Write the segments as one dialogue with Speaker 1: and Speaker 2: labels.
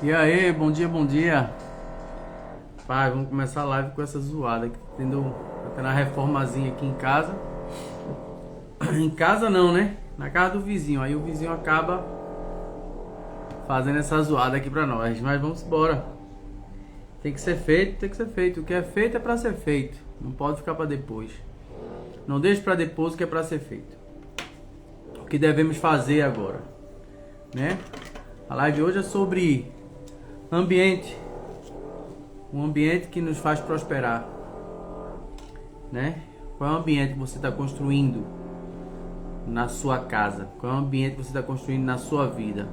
Speaker 1: E aí, bom dia, bom dia. Pai, vamos começar a live com essa zoada aqui. Tá tendo uma reformazinha aqui em casa. Em casa não, né? Na casa do vizinho. Aí o vizinho acaba fazendo essa zoada aqui pra nós. Mas vamos embora. Tem que ser feito, tem que ser feito. O que é feito é pra ser feito. Não pode ficar pra depois. Não deixe pra depois o que é pra ser feito. O que devemos fazer agora, né? A live hoje é sobre ambiente. Um ambiente que nos faz prosperar, né? Qual é o ambiente que você está construindo na sua casa? Qual é o ambiente que você está construindo na sua vida?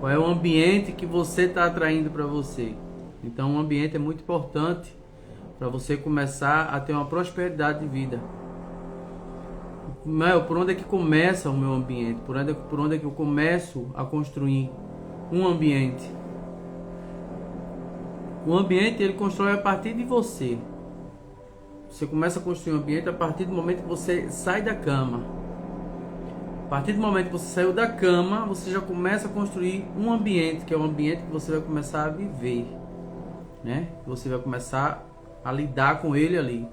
Speaker 1: Qual é o ambiente que você está atraindo para você? Então, o ambiente é muito importante para você começar a ter uma prosperidade de vida. Por onde é que começa o meu ambiente? Por onde é que eu começo a construir um ambiente? O ambiente ele constrói a partir de você. Você começa a construir um ambiente a partir do momento que você sai da cama. A partir do momento que você saiu da cama, você já começa a construir um ambiente, que é um ambiente que você vai começar a viver, né? Você vai começar a lidar com ele ali.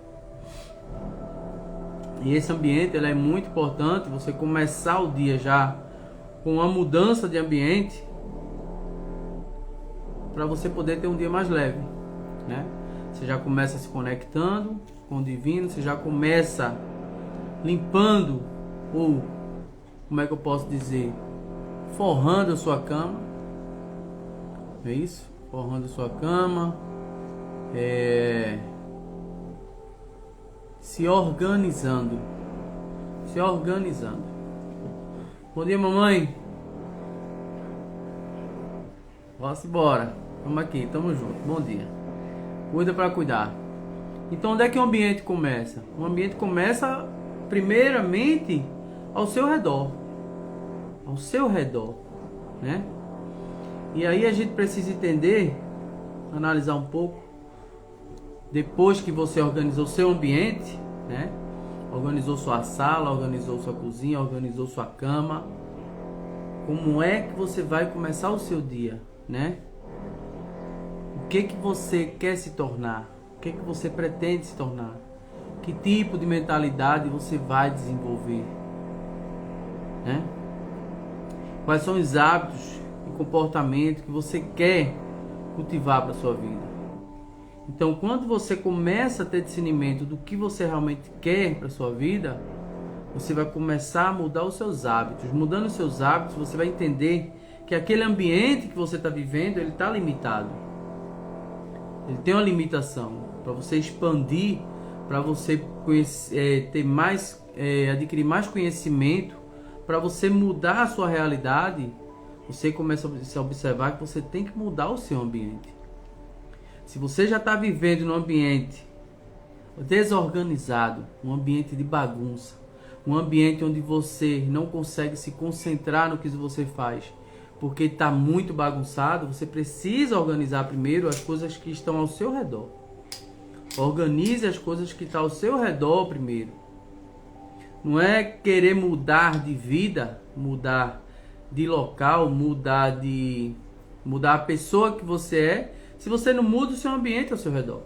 Speaker 1: E esse ambiente ele é muito importante, você começar o dia já com uma mudança de ambiente, para você poder ter um dia mais leve, né? Você já começa se conectando com o divino, você já começa limpando, ou como é que eu posso dizer, forrando a sua cama, é isso? Forrando a sua cama, se organizando, se organizando. Bom dia, mamãe. Vamos embora. Vamos aqui, tamo junto. Bom dia. Cuida para cuidar. Então, onde é que o ambiente começa? O ambiente começa, primeiramente, ao seu redor. Ao seu redor, né? E aí a gente precisa entender, analisar um pouco, depois que você organizou seu ambiente, né? Organizou sua sala, organizou sua cozinha, organizou sua cama. Como é que você vai começar o seu dia, né? O que você quer se tornar? O que você pretende se tornar? Que tipo de mentalidade você vai desenvolver, né? Quais são os hábitos e comportamentos que você quer cultivar para sua vida? Então, quando você começa a ter discernimento do que você realmente quer para sua vida, você vai começar a mudar os seus hábitos. Mudando os seus hábitos, você vai entender que aquele ambiente que você está vivendo, ele está limitado. Ele tem uma limitação. Para você expandir, para você conhecer, adquirir mais conhecimento, para você mudar a sua realidade, você começa a se observar que você tem que mudar o seu ambiente. Se você já está vivendo num ambiente desorganizado, um ambiente de bagunça, um ambiente onde você não consegue se concentrar no que você faz, porque está muito bagunçado, você precisa organizar primeiro as coisas que estão ao seu redor. Organize as coisas que estão ao seu redor primeiro. Não é querer mudar de vida, mudar de local, mudar a pessoa que você é, se você não muda o seu ambiente ao seu redor.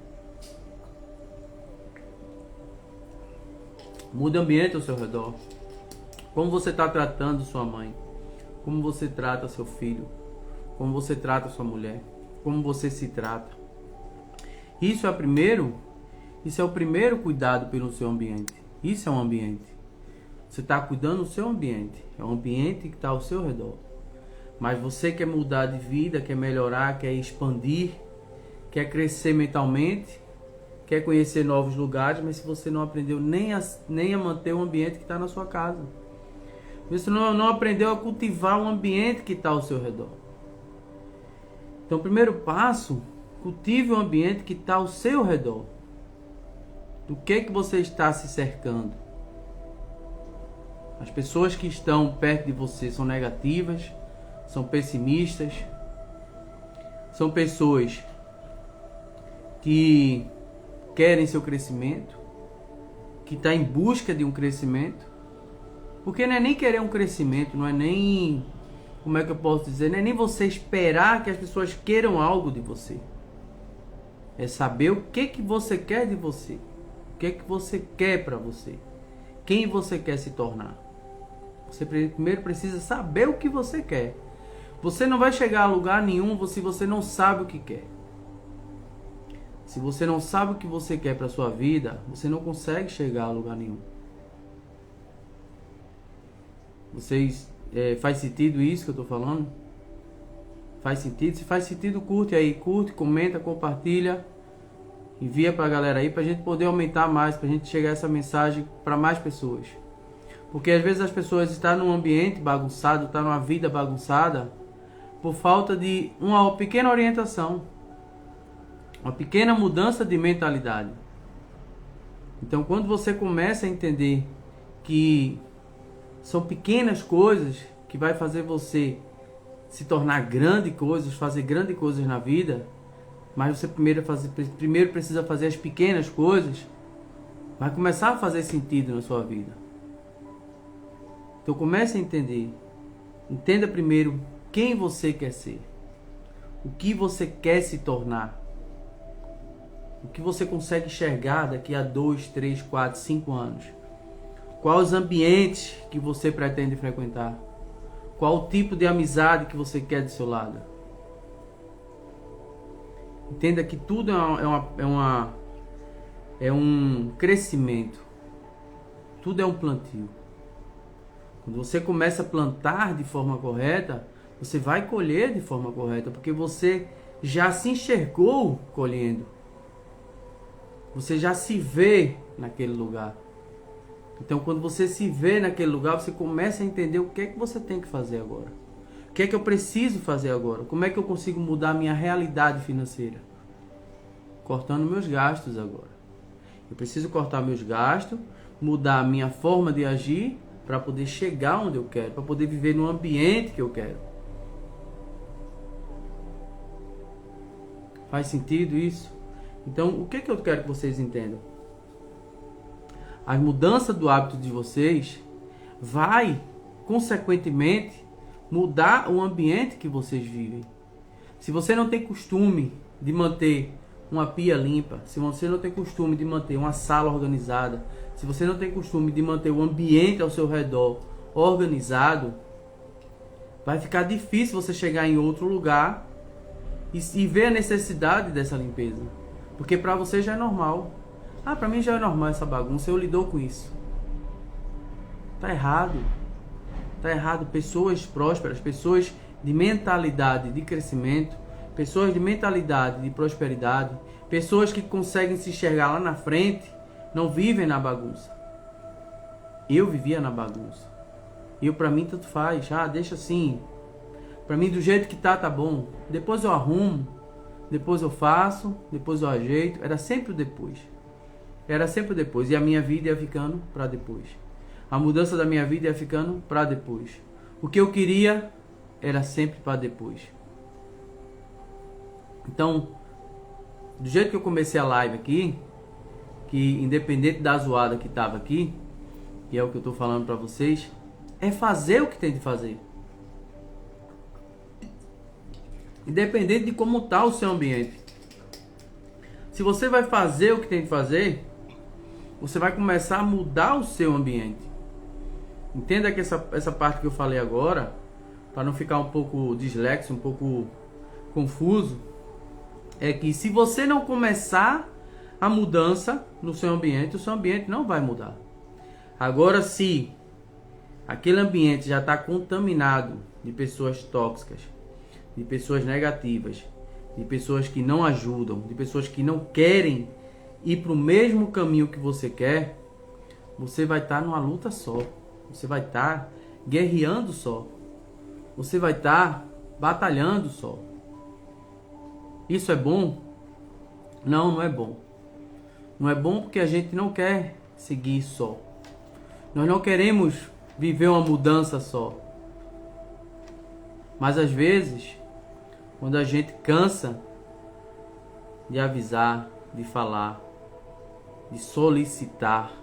Speaker 1: Mude o ambiente ao seu redor. Como você está tratando sua mãe? Como você trata seu filho? Como você trata sua mulher? Como você se trata? Isso é o primeiro cuidado pelo seu ambiente. Isso é um ambiente. Você está cuidando do seu ambiente. É um ambiente que está ao seu redor. Mas você quer mudar de vida, quer melhorar, quer expandir, quer crescer mentalmente, quer conhecer novos lugares, mas se você não aprendeu nem a manter o ambiente que está na sua casa. Você não aprendeu a cultivar o ambiente que está ao seu redor. Então, o primeiro passo, cultive o ambiente que está ao seu redor. Do que você está se cercando? As pessoas que estão perto de você são negativas, são pessimistas, são pessoas que querem seu crescimento, que está em busca de um crescimento. Porque não é nem querer um crescimento, não é nem como é que eu posso dizer? Não é nem você esperar que as pessoas queiram algo de você. É saber o que você quer de você. O que você quer para você. Quem você quer se tornar. Você primeiro precisa saber o que você quer. Você não vai chegar a lugar nenhum se você não sabe o que quer. Se você não sabe o que você quer para sua vida, você não consegue chegar a lugar nenhum. Vocês, faz sentido isso que eu estou falando? Faz sentido? Se faz sentido, curte aí. Curte, comenta, compartilha. Envia pra galera aí pra gente poder aumentar mais, pra gente chegar essa mensagem para mais pessoas. Porque às vezes as pessoas estão num ambiente bagunçado, estão numa vida bagunçada, por falta de uma pequena orientação, uma pequena mudança de mentalidade. Então quando você começa a entender que são pequenas coisas que vai fazer você se tornar grande coisas, fazer grandes coisas na vida, mas você primeiro precisa fazer as pequenas coisas, vai começar a fazer sentido na sua vida. Então comece a entender. Entenda primeiro quem você quer ser. O que você quer se tornar. O que você consegue enxergar daqui a 2, 3, 4, 5 anos. Quais os ambientes que você pretende frequentar. Qual o tipo de amizade que você quer do seu lado. Entenda que tudo é um crescimento. Tudo é um plantio. Quando você começa a plantar de forma correta, você vai colher de forma correta, porque você já se enxergou colhendo. Você já se vê naquele lugar. Então, quando você se vê naquele lugar, você começa a entender o que é que você tem que fazer agora. O que é que eu preciso fazer agora? Como é que eu consigo mudar a minha realidade financeira? Cortando meus gastos agora. Eu preciso cortar meus gastos, mudar a minha forma de agir para poder chegar onde eu quero, para poder viver no ambiente que eu quero. Faz sentido isso? Então, o que eu quero que vocês entendam? A mudança do hábito de vocês vai, consequentemente, mudar o ambiente que vocês vivem. Se você não tem costume de manter uma pia limpa, se você não tem costume de manter uma sala organizada, se você não tem costume de manter o ambiente ao seu redor organizado, vai ficar difícil você chegar em outro lugar e ver a necessidade dessa limpeza. Porque para você já é normal. Ah, para mim já é normal essa bagunça, eu lido com isso. Tá errado. Tá errado. Pessoas prósperas, pessoas de mentalidade de crescimento, pessoas de mentalidade de prosperidade, pessoas que conseguem se enxergar lá na frente, não vivem na bagunça. Eu vivia na bagunça. Para mim tanto faz. Ah, deixa assim. Para mim do jeito que tá bom. Depois eu arrumo, depois eu faço, depois eu ajeito. Era sempre o depois. Era sempre o depois. E a minha vida ia ficando para depois. A mudança da minha vida ia ficando para depois. O que eu queria era sempre para depois. Então, do jeito que eu comecei a live aqui, que independente da zoada que tava aqui, que é o que eu tô falando para vocês, é fazer o que tem de fazer. Independente de como tá o seu ambiente. Se você vai fazer o que tem de fazer, você vai começar a mudar o seu ambiente. Entenda que essa parte que eu falei agora, para não ficar um pouco dislexo, um pouco confuso, é que se você não começar a mudança no seu ambiente, o seu ambiente não vai mudar. Agora, se aquele ambiente já está contaminado de pessoas tóxicas, de pessoas negativas, de pessoas que não ajudam, de pessoas que não querem ir para o mesmo caminho que você quer, você vai estar numa luta só. Você vai estar guerreando só. Você vai estar batalhando só. Isso é bom? Não, não é bom. Não é bom porque a gente não quer seguir só. Nós não queremos viver uma mudança só. Mas às vezes, quando a gente cansa de avisar, de falar, de solicitar,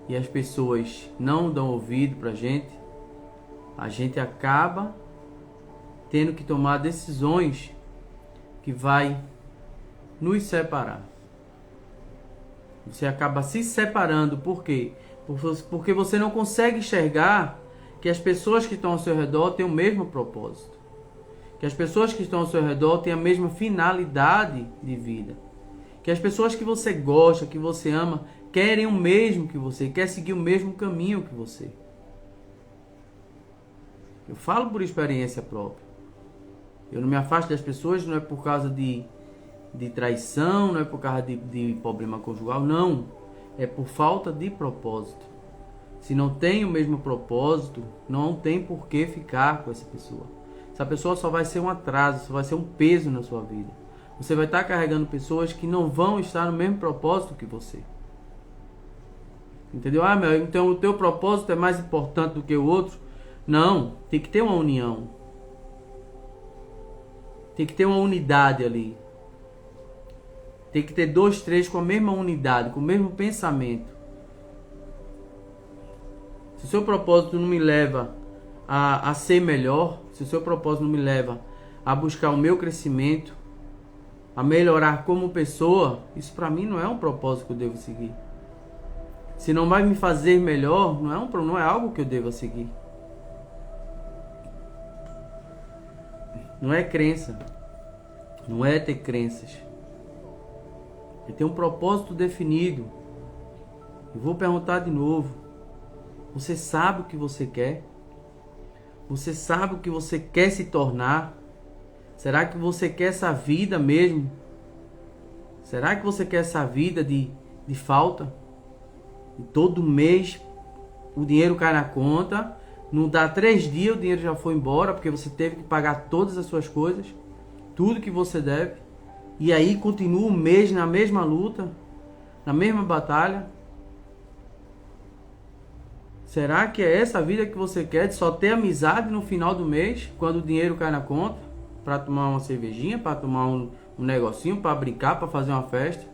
Speaker 1: e as pessoas não dão ouvido pra gente, a gente acaba tendo que tomar decisões que vai nos separar. Você acaba se separando, por quê? Porque você não consegue enxergar que as pessoas que estão ao seu redor têm o mesmo propósito. Que as pessoas que estão ao seu redor têm a mesma finalidade de vida. Que as pessoas que você gosta, que você ama, querem o mesmo que você, querem seguir o mesmo caminho que você. Eu falo por experiência própria. Eu não me afasto das pessoas, não é por causa de traição, não é por causa de problema conjugal, não. É por falta de propósito. Se não tem o mesmo propósito, não tem por que ficar com essa pessoa. Essa pessoa só vai ser um atraso, só vai ser um peso na sua vida. Você vai estar carregando pessoas que não vão estar no mesmo propósito que você. Entendeu? Então o teu propósito é mais importante do que o outro? Não, tem que ter uma união. Tem que ter uma unidade ali. Tem que ter 2, 3 com a mesma unidade, com o mesmo pensamento. Se o seu propósito não me leva a ser melhor, se o seu propósito não me leva a buscar o meu crescimento, a melhorar como pessoa, isso para mim não é um propósito que eu devo seguir. Se não vai me fazer melhor, não é algo que eu deva seguir. Não é crença. Não é ter crenças. É ter um propósito definido. Eu vou perguntar de novo. Você sabe o que você quer? Você sabe o que você quer se tornar? Será que você quer essa vida mesmo? Será que você quer essa vida de falta? E todo mês o dinheiro cai na conta. Não dá 3 dias, o dinheiro já foi embora, porque você teve que pagar todas as suas coisas, tudo que você deve. E aí continua o mês na mesma luta, na mesma batalha. Será que é essa a vida que você quer, de só ter amizade no final do mês, quando o dinheiro cai na conta, para tomar uma cervejinha, para tomar um negocinho, para brincar, para fazer uma festa?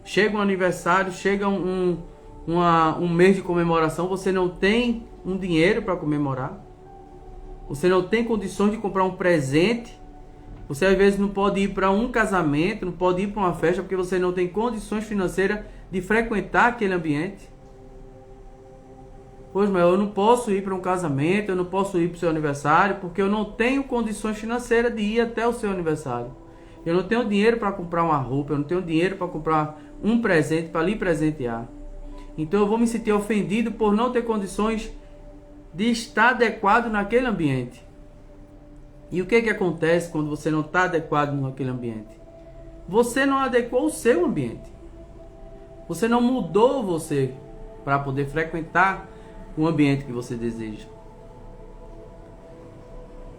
Speaker 1: Chega um aniversário, chega um mês de comemoração, você não tem um dinheiro para comemorar, você não tem condições de comprar um presente, você às vezes não pode ir para um casamento, não pode ir para uma festa, porque você não tem condições financeiras de frequentar aquele ambiente. Pois, mas eu não posso ir para um casamento, eu não posso ir para o seu aniversário, porque eu não tenho condições financeiras de ir até o seu aniversário. Eu não tenho dinheiro para comprar uma roupa, eu não tenho dinheiro para comprar um presente para lhe presentear. Então eu vou me sentir ofendido por não ter condições de estar adequado naquele ambiente. E o que acontece quando você não está adequado naquele ambiente? Você não adequou o seu ambiente. Você não mudou você para poder frequentar o ambiente que você deseja.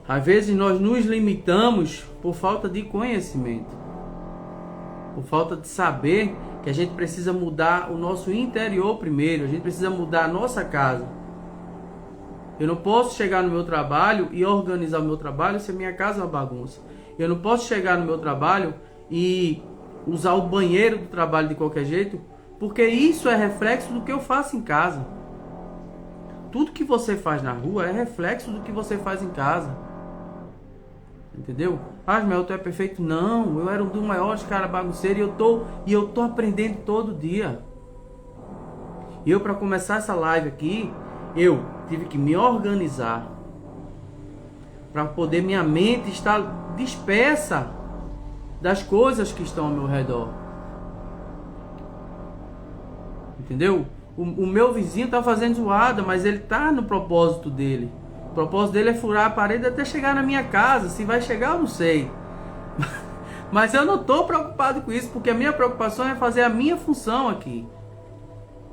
Speaker 1: Às vezes nós nos limitamos por falta de conhecimento, por falta de saber que a gente precisa mudar o nosso interior primeiro, a gente precisa mudar a nossa casa. Eu não posso chegar no meu trabalho e organizar o meu trabalho se a minha casa é uma bagunça. Eu não posso chegar no meu trabalho e usar o banheiro do trabalho de qualquer jeito, porque isso é reflexo do que eu faço em casa. Tudo que você faz na rua é reflexo do que você faz em casa. Entendeu? Mas tu é perfeito? Não, eu era um dos maiores caras bagunceiros e eu tô aprendendo todo dia. E eu, para começar essa live aqui, eu tive que me organizar para poder minha mente estar dispersa das coisas que estão ao meu redor. Entendeu? O meu vizinho tá fazendo zoada, mas ele tá no propósito dele. O propósito dele é furar a parede até chegar na minha casa. Se vai chegar, eu não sei. Mas eu não tô preocupado com isso, porque a minha preocupação é fazer a minha função aqui.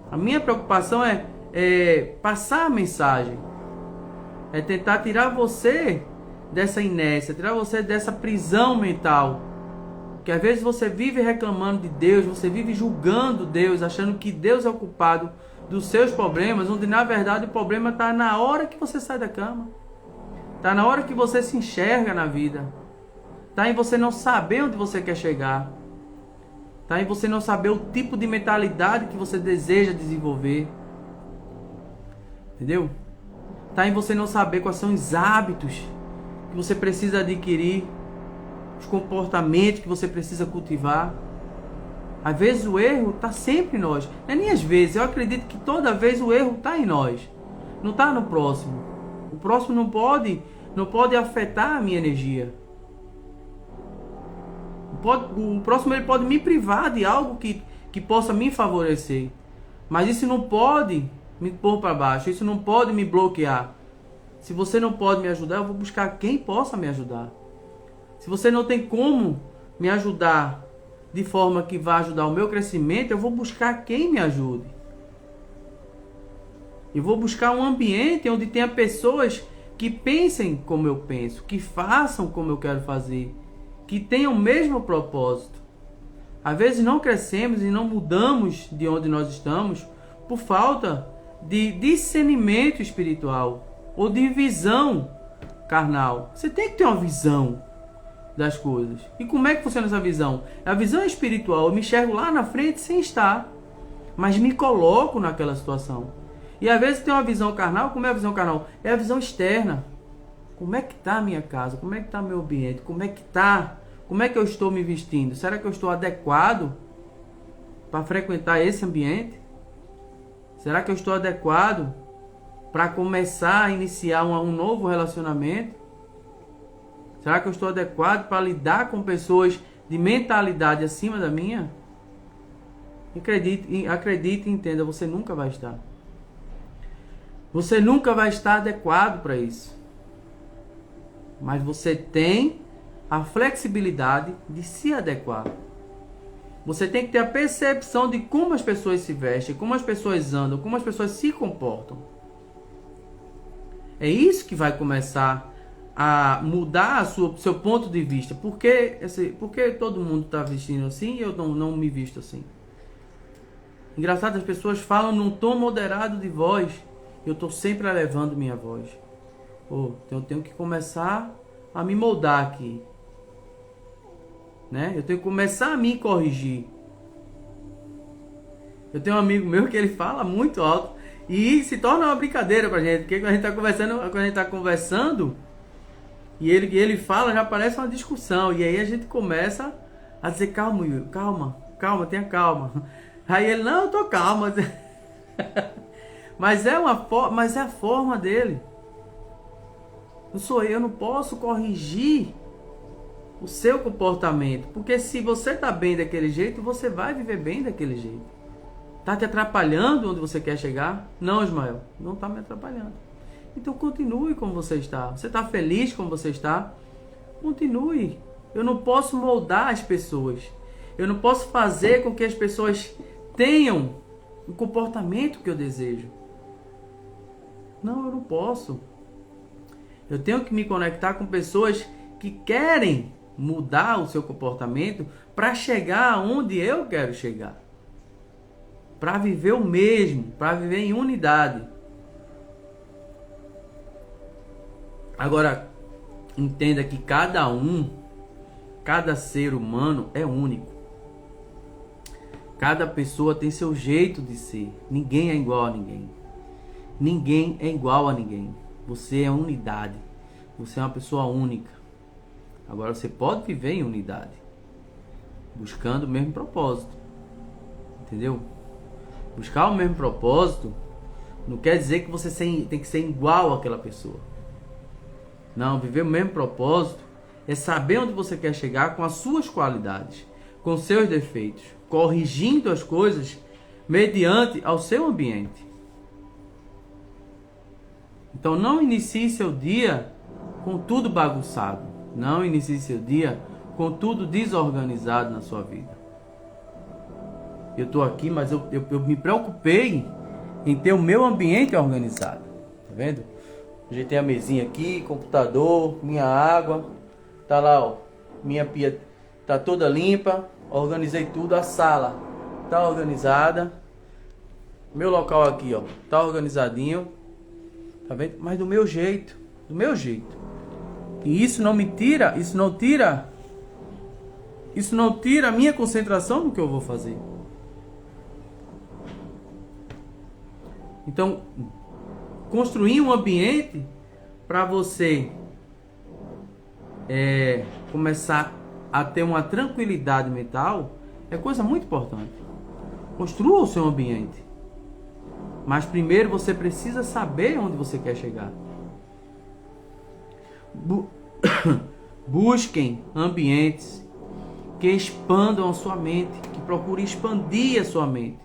Speaker 1: A minha preocupação é passar a mensagem. É tentar tirar você dessa inércia, tirar você dessa prisão mental. Que às vezes você vive reclamando de Deus, você vive julgando Deus, achando que Deus é o culpado dos seus problemas, onde na verdade o problema está na hora que você sai da cama. Está na hora que você se enxerga na vida. Está em você não saber onde você quer chegar. Está em você não saber o tipo de mentalidade que você deseja desenvolver. Entendeu? Está em você não saber quais são os hábitos que você precisa adquirir, os comportamentos que você precisa cultivar. Às vezes o erro está sempre em nós. Não é nem às vezes, eu acredito que toda vez o erro está em nós. Não está no próximo. O próximo não pode afetar a minha energia. O próximo ele pode me privar de algo que possa me favorecer. Mas isso não pode me pôr para baixo. Isso não pode me bloquear. Se você não pode me ajudar, eu vou buscar quem possa me ajudar. Se você não tem como me ajudar de forma que vá ajudar o meu crescimento, eu vou buscar quem me ajude. Eu vou buscar um ambiente onde tenha pessoas que pensem como eu penso, que façam como eu quero fazer, que tenham o mesmo propósito. Às vezes não crescemos e não mudamos de onde nós estamos por falta de discernimento espiritual ou de visão carnal. Você tem que ter uma visão das coisas. E como é que funciona essa visão? A visão espiritual, eu me enxergo lá na frente sem estar, mas me coloco naquela situação. E às vezes tem uma visão carnal. Como é a visão carnal? É a visão externa. Como é que está a minha casa? Como é que está meu ambiente? Como é que está? Como é que eu estou me vestindo? Será que eu estou adequado para frequentar esse ambiente? Será que eu estou adequado para começar a iniciar um novo relacionamento? Será que eu estou adequado para lidar com pessoas de mentalidade acima da minha? Acredite e entenda, você nunca vai estar. Você nunca vai estar adequado para isso. Mas você tem a flexibilidade de se adequar. Você tem que ter a percepção de como as pessoas se vestem, como as pessoas andam, como as pessoas se comportam. É isso que vai começar a mudar seu ponto de vista. Por que todo mundo está vestindo assim e eu não me visto assim? Engraçado, as pessoas falam num tom moderado de voz. Eu estou sempre elevando minha voz. Então eu tenho que começar a me moldar aqui. Né? Eu tenho que começar a me corrigir. Eu tenho um amigo meu que ele fala muito alto e se torna uma brincadeira pra gente. Porque quando a gente está conversando e ele fala, já parece uma discussão. E aí a gente começa a dizer, calma, Will, calma, tenha calma. Aí ele, não, eu tô calmo. Mas é a forma dele. Eu não posso corrigir o seu comportamento. Porque se você tá bem daquele jeito, você vai viver bem daquele jeito. Tá te atrapalhando onde você quer chegar? Não, Ismael, não tá me atrapalhando. Então continue como você está. Você está feliz como você está? Continue. Eu não posso moldar as pessoas. Eu não posso fazer com que as pessoas tenham o comportamento que eu desejo. Não, eu não posso. Eu tenho que me conectar com pessoas que querem mudar o seu comportamento para chegar onde eu quero chegar. Para viver o mesmo, para viver em unidade. Agora, entenda que cada ser humano é único. Cada pessoa tem seu jeito de ser. Ninguém é igual a ninguém. Ninguém é igual a ninguém. Você é unidade. Você é uma pessoa única. Agora você pode viver em unidade, buscando o mesmo propósito. Entendeu? Buscar o mesmo propósito não quer dizer que você tem que ser igual àquela pessoa. Não, viver o mesmo propósito é saber onde você quer chegar com as suas qualidades, com seus defeitos, corrigindo as coisas mediante ao seu ambiente. Então não inicie seu dia com tudo bagunçado. Não inicie seu dia com tudo desorganizado na sua vida. Eu estou aqui, mas eu me preocupei em ter o meu ambiente organizado. Tá vendo? Ajeitei a mesinha aqui, computador, minha água. Tá lá, ó. Minha pia tá toda limpa. Organizei tudo. A sala tá organizada. Meu local aqui, ó, tá organizadinho. Tá vendo? Mas do meu jeito. Do meu jeito. E isso não tira a minha concentração no que eu vou fazer. Então, construir um ambiente para você começar a ter uma tranquilidade mental, é coisa muito importante. Construa o seu ambiente. Mas primeiro você precisa saber onde você quer chegar. Busquem ambientes que expandam a sua mente, que procurem expandir a sua mente.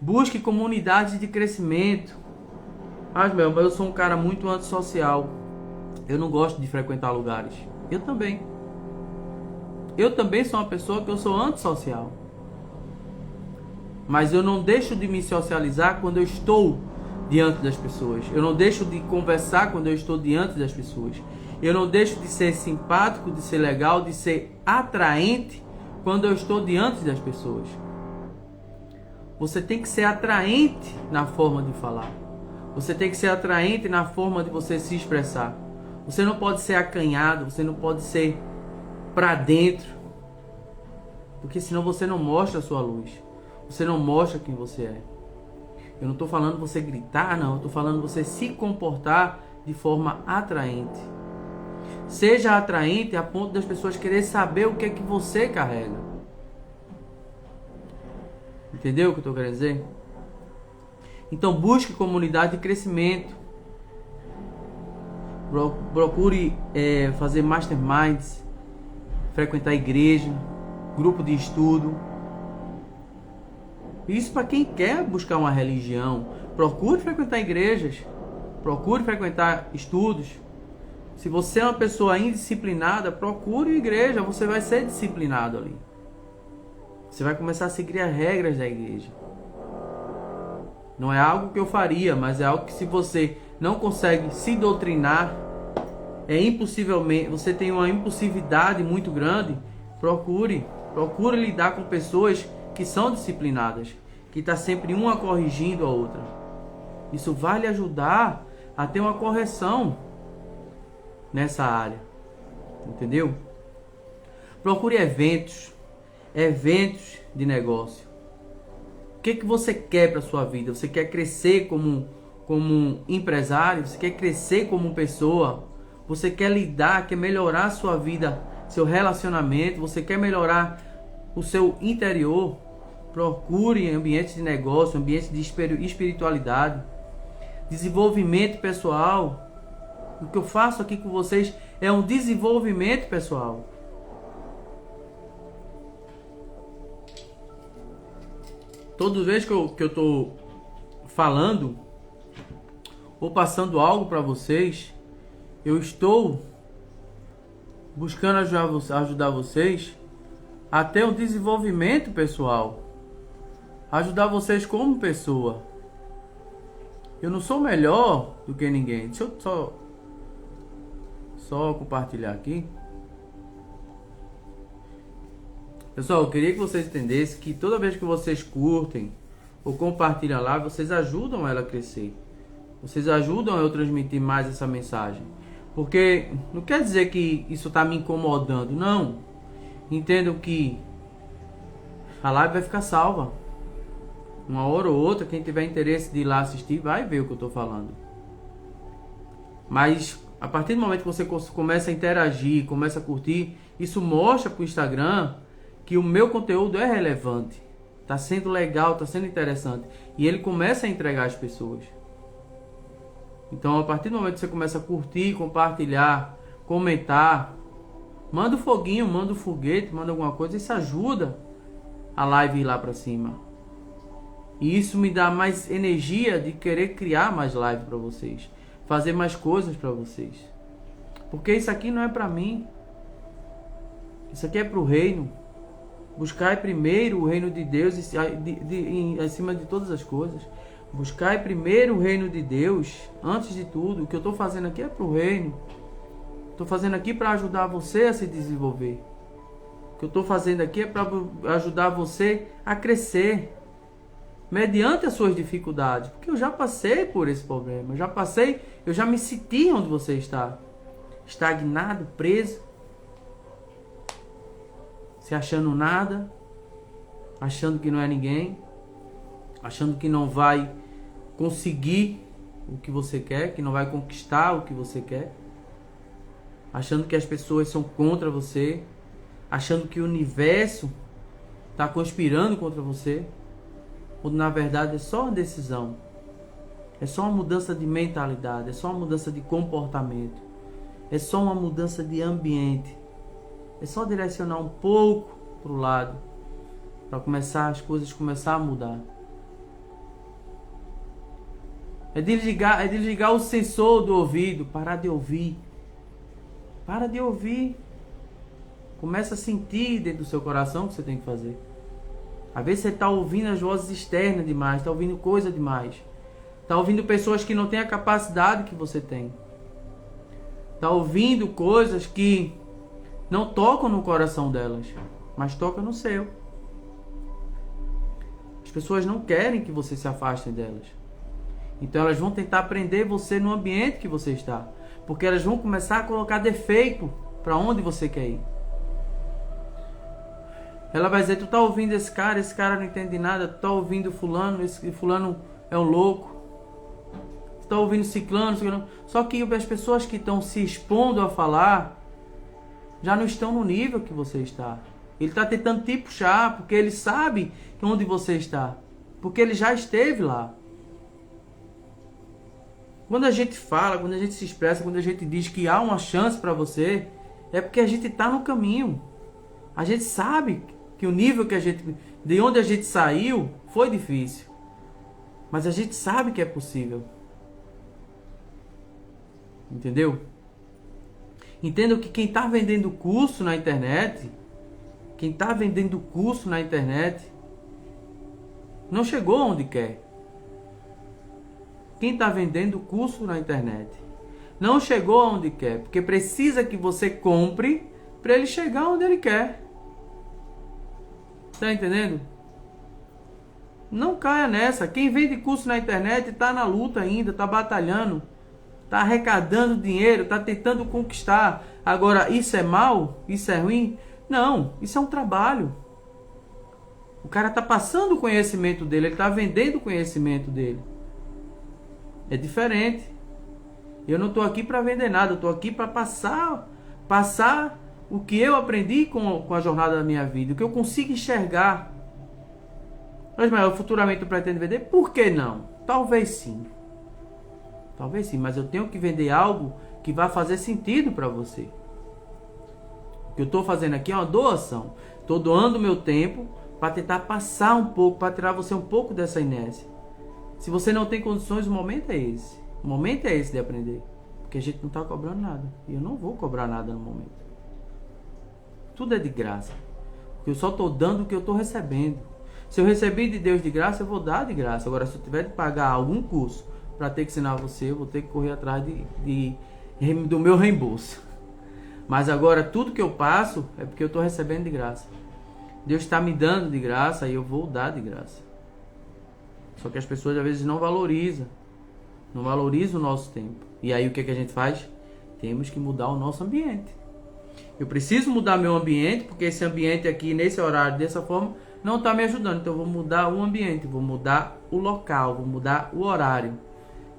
Speaker 1: Busque comunidades de crescimento. Mas, eu sou um cara muito antissocial. Eu não gosto de frequentar lugares. Eu também. Eu também sou uma pessoa que eu sou antissocial. Mas eu não deixo de me socializar quando eu estou diante das pessoas. Eu não deixo de conversar quando eu estou diante das pessoas. Eu não deixo de ser simpático, de ser legal, de ser atraente quando eu estou diante das pessoas. Você tem que ser atraente na forma de falar. Você tem que ser atraente na forma de você se expressar. Você não pode ser acanhado, você não pode ser pra dentro. Porque senão você não mostra a sua luz. Você não mostra quem você é. Eu não estou falando você gritar, não. Eu estou falando você se comportar de forma atraente. Seja atraente a ponto das pessoas querer saber o que é que você carrega. Entendeu o que eu estou querendo dizer? Então busque comunidade de crescimento. Procure fazer masterminds, frequentar igreja, grupo de estudo. Isso para quem quer buscar uma religião. Procure frequentar igrejas. Procure frequentar estudos. Se você é uma pessoa indisciplinada, procure igreja. Você vai ser disciplinado ali. Você vai começar a seguir as regras da igreja. Não é algo que eu faria, mas é algo que se você não consegue se doutrinar, você tem uma impulsividade muito grande, procure lidar com pessoas que são disciplinadas, que está sempre uma corrigindo a outra. Isso vai lhe ajudar a ter uma correção nessa área. Entendeu? Procure eventos de negócio. O que você quer para sua vida? Você quer crescer como empresário? Você quer crescer como pessoa? Você quer quer melhorar a sua vida, seu relacionamento? Você quer melhorar o seu interior? Procure ambientes de negócio, ambientes de espiritualidade, desenvolvimento pessoal. O que eu faço aqui com vocês é um desenvolvimento pessoal. Toda vez que eu estou falando ou passando algo para vocês, eu estou buscando ajudar vocês a ter um desenvolvimento pessoal. Ajudar vocês como pessoa. Eu não sou melhor do que ninguém. Deixa eu só compartilhar aqui. Pessoal, eu queria que vocês entendessem que toda vez que vocês curtem ou compartilham lá, vocês ajudam ela a crescer. Vocês ajudam eu a transmitir mais essa mensagem. Porque não quer dizer que isso está me incomodando, não. Entendam que a live vai ficar salva. Uma hora ou outra, quem tiver interesse de ir lá assistir, vai ver o que eu estou falando. Mas a partir do momento que você começa a interagir, começa a curtir, isso mostra para o Instagram que o meu conteúdo é relevante, está sendo legal, está sendo interessante, e ele começa a entregar às pessoas. Então, a partir do momento que você começa a curtir, compartilhar, comentar, manda um foguinho, manda um foguete, manda alguma coisa, isso ajuda a live ir lá para cima. E isso me dá mais energia de querer criar mais live para vocês, fazer mais coisas para vocês. Porque isso aqui não é para mim, isso aqui é para o reino. Buscai primeiro o reino de Deus acima de todas as coisas. Buscai primeiro o reino de Deus antes de tudo. O que eu estou fazendo aqui é para o reino. Estou fazendo aqui para ajudar você a se desenvolver. O que eu estou fazendo aqui é para ajudar você a crescer mediante as suas dificuldades. Porque eu já passei por esse problema. Eu já me senti onde você está. Estagnado, preso. Se achando nada, achando que não é ninguém, achando que não vai conseguir o que você quer, que não vai conquistar o que você quer. achando que as pessoas são contra você, achando que o universo está conspirando contra você, quando na verdade é só uma decisão, é só uma mudança de mentalidade, é só uma mudança de comportamento, é só uma mudança de ambiente, é só direcionar um pouco para o lado, para começar as coisas começar a mudar. É desligar o sensor do ouvido, parar de ouvir. Para de ouvir. Começa a sentir dentro do seu coração o que você tem que fazer. Às vezes você está ouvindo as vozes externas demais, está ouvindo coisa demais. Está ouvindo pessoas que não têm a capacidade que você tem. Está ouvindo coisas que não tocam no coração delas, mas tocam no seu. As pessoas não querem que você se afaste delas. Então elas vão tentar prender você no ambiente que você está. Porque elas vão começar a colocar defeito para onde você quer ir. Ela vai dizer, tu tá ouvindo esse cara não entende nada. Tu tá ouvindo fulano, esse fulano é um louco. Tu tá ouvindo ciclano. Só que as pessoas que estão se expondo a falar já não estão no nível que você está. Ele está tentando te puxar, porque ele sabe onde você está. Porque ele já esteve lá. Quando a gente fala, quando a gente se expressa, quando a gente diz que há uma chance para você, é porque a gente está no caminho. A gente sabe que o nível que de onde a gente saiu foi difícil. Mas a gente sabe que é possível. Entendeu? Entendam que quem está vendendo curso na internet, não chegou onde quer. Quem está vendendo curso na internet não chegou aonde quer, porque precisa que você compre para ele chegar onde ele quer. Tá entendendo? Não caia nessa. Quem vende curso na internet está na luta ainda, está batalhando, está arrecadando dinheiro, está tentando conquistar. Agora, isso é mal? Isso é ruim? Não, isso é um trabalho. O cara está passando o conhecimento dele, ele está vendendo o conhecimento dele. É diferente. Eu não estou aqui para vender nada, eu estou aqui para passar o que eu aprendi com a jornada da minha vida, o que eu consigo enxergar. Mas futuramente eu pretendo vender? Por que não? Talvez sim. Talvez sim, mas eu tenho que vender algo que vai fazer sentido para você. O que eu estou fazendo aqui é uma doação. Estou doando meu tempo para tentar passar um pouco, para tirar você um pouco dessa inércia. Se você não tem condições, o momento é esse. O momento é esse de aprender. Porque a gente não está cobrando nada. E eu não vou cobrar nada no momento. Tudo é de graça. Porque eu só estou dando o que eu estou recebendo. Se eu recebi de Deus de graça, eu vou dar de graça. Agora, se eu tiver de pagar algum curso para ter que ensinar você, eu vou ter que correr atrás do meu reembolso. Mas agora, tudo que eu passo é porque eu estou recebendo de graça. Deus está me dando de graça e eu vou dar de graça. Só que as pessoas às vezes não valorizam. Não valorizam o nosso tempo. E aí o que a gente faz? Temos que mudar o nosso ambiente. Eu preciso mudar meu ambiente, porque esse ambiente aqui, nesse horário, dessa forma, não está me ajudando. Então eu vou mudar o ambiente, vou mudar o local, vou mudar o horário.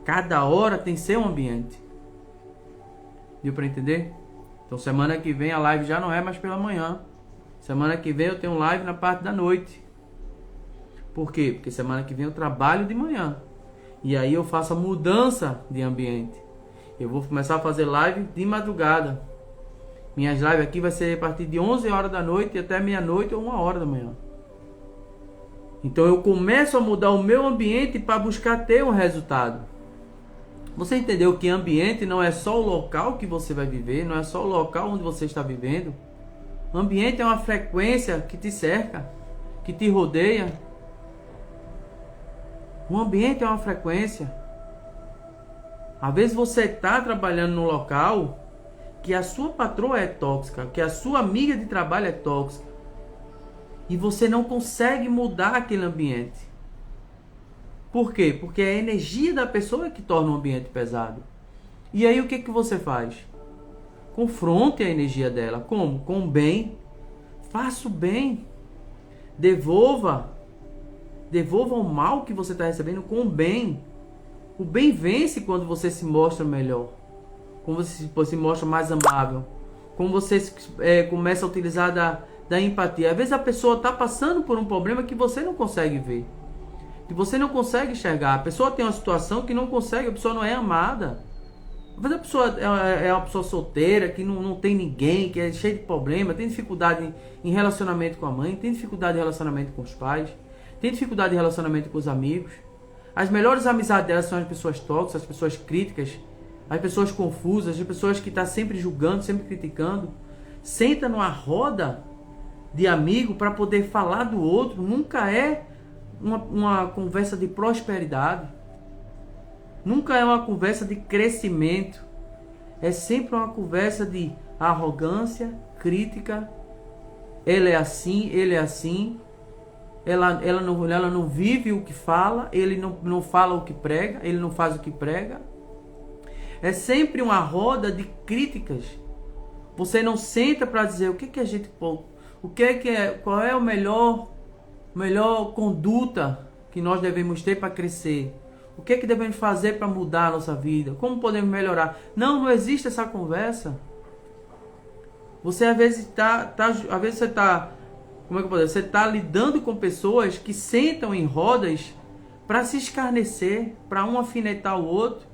Speaker 1: Cada hora tem seu ambiente. Deu para entender? Então semana que vem a live já não é mais pela manhã. Semana que vem eu tenho live na parte da noite. Por quê? Porque semana que vem eu trabalho de manhã. E aí eu faço a mudança de ambiente. Eu vou começar a fazer live de madrugada. Minhas lives aqui vai ser a partir de 11 horas da noite até meia-noite ou 1 hora da manhã. Então eu começo a mudar o meu ambiente para buscar ter um resultado. Você entendeu que ambiente não é só o local que você vai viver, não é só o local onde você está vivendo. Ambiente é uma frequência que te cerca, que te rodeia. O ambiente é uma frequência. Às vezes você está trabalhando num local que a sua patroa é tóxica, que a sua amiga de trabalho é tóxica. E você não consegue mudar aquele ambiente. Por quê? Porque é a energia da pessoa que torna o ambiente pesado. E aí o que você faz? Confronte a energia dela. Como? Com o bem. Faça o bem. Devolva o mal que você está recebendo com o bem. O bem vence quando você se mostra melhor. como você se mostra mais amável, como você começa a utilizar da empatia. Às vezes a pessoa está passando por um problema que você não consegue ver, que você não consegue enxergar. A pessoa tem uma situação que não consegue, a pessoa não é amada. Às vezes a pessoa é uma pessoa solteira, que não tem ninguém, que é cheia de problema, tem dificuldade em relacionamento com a mãe, tem dificuldade em relacionamento com os pais, tem dificuldade em relacionamento com os amigos. As melhores amizades delas são as pessoas tóxicas, as pessoas críticas, as pessoas confusas, as pessoas que estão sempre julgando, sempre criticando. Senta numa roda de amigo para poder falar do outro. Nunca é uma conversa de prosperidade. Nunca é uma conversa de crescimento. É sempre uma conversa de arrogância, crítica. Ele é assim, ele é assim. Ela não vive o que fala, ele não fala o que prega, ele não faz o que prega. É sempre uma roda de críticas. Você não senta para dizer o que a gente pode, qual é a melhor conduta que nós devemos ter para crescer. O que devemos fazer para mudar a nossa vida? Como podemos melhorar? Não existe essa conversa. Você às vezes você está lidando com pessoas que sentam em rodas para se escarnecer, para um afinetar o outro.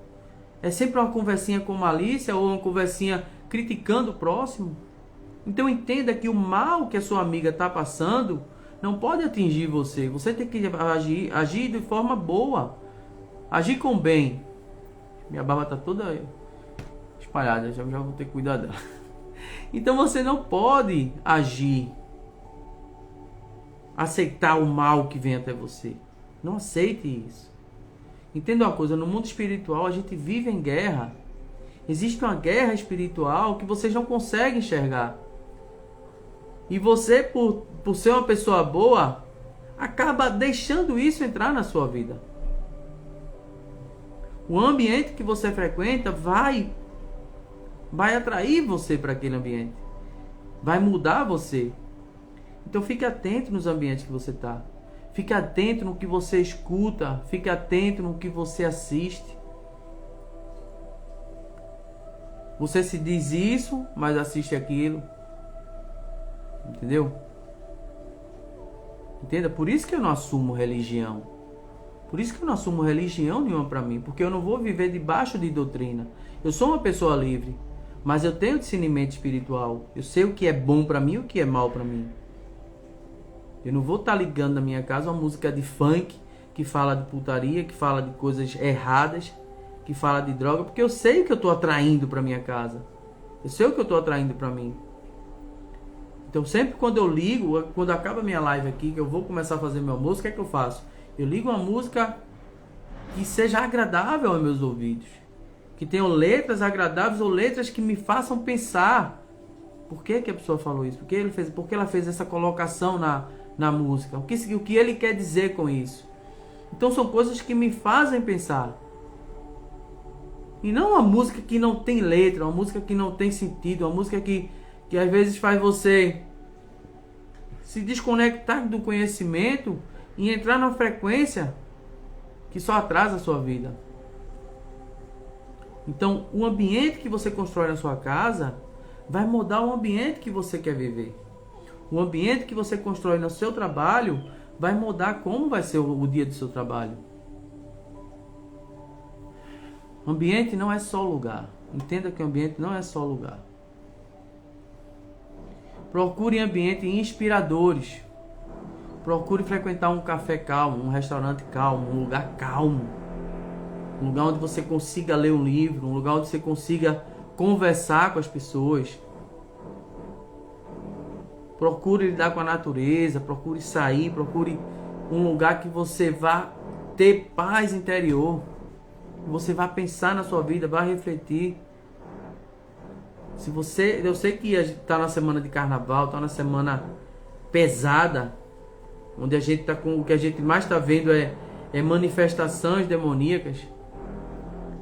Speaker 1: É sempre uma conversinha com malícia ou uma conversinha criticando o próximo. Então entenda que o mal que a sua amiga está passando não pode atingir você. Você tem que agir de forma boa. Agir com bem. Minha barba está toda espalhada, já vou ter que cuidar dela. Então você não pode agir, aceitar o mal que vem até você. Não aceite isso. Entenda uma coisa, no mundo espiritual a gente vive em guerra. Existe uma guerra espiritual que vocês não conseguem enxergar. E você, por ser uma pessoa boa, acaba deixando isso entrar na sua vida. O ambiente que você frequenta vai atrair você para aquele ambiente. Vai mudar você. Então fique atento nos ambientes que você está. Fique atento no que você escuta. Fique atento no que você assiste. Você se diz isso, mas assiste aquilo. Entendeu? Entenda? Por isso que eu não assumo religião. Por isso que eu não assumo religião nenhuma para mim. Porque eu não vou viver debaixo de doutrina. Eu sou uma pessoa livre. Mas eu tenho discernimento espiritual. Eu sei o que é bom para mim e o que é mal para mim. Eu não vou estar ligando na minha casa uma música de funk que fala de putaria, que fala de coisas erradas, que fala de droga, porque eu sei o que eu estou atraindo para minha casa. Eu sei o que eu estou atraindo para mim. Então sempre quando eu ligo, quando acaba a minha live aqui, que eu vou começar a fazer meu almoço, o que é que eu faço? Eu ligo uma música que seja agradável aos meus ouvidos. Que tenham letras agradáveis ou letras que me façam pensar. Por que a pessoa falou isso? Por que ela fez essa colocação na música? O que ele quer dizer com isso? Então são coisas que me fazem pensar. E não uma música que não tem letra, uma música que não tem sentido, uma música que às vezes faz você se desconectar do conhecimento e entrar numa frequência que só atrasa a sua vida. Então, o ambiente que você constrói na sua casa vai mudar o ambiente que você quer viver. O ambiente que você constrói no seu trabalho vai mudar como vai ser o dia do seu trabalho. O ambiente não é só lugar. Entenda que o ambiente não é só lugar. Procure ambientes inspiradores. Procure frequentar um café calmo, um restaurante calmo, um lugar calmo. Um lugar onde você consiga ler um livro, um lugar onde você consiga conversar com as pessoas. Procure lidar com a natureza, procure sair, procure um lugar que você vá ter paz interior. Você vai pensar na sua vida, vai refletir. Eu sei que está na semana de carnaval, está na semana pesada, onde a gente tá com o que a gente mais está vendo é manifestações demoníacas,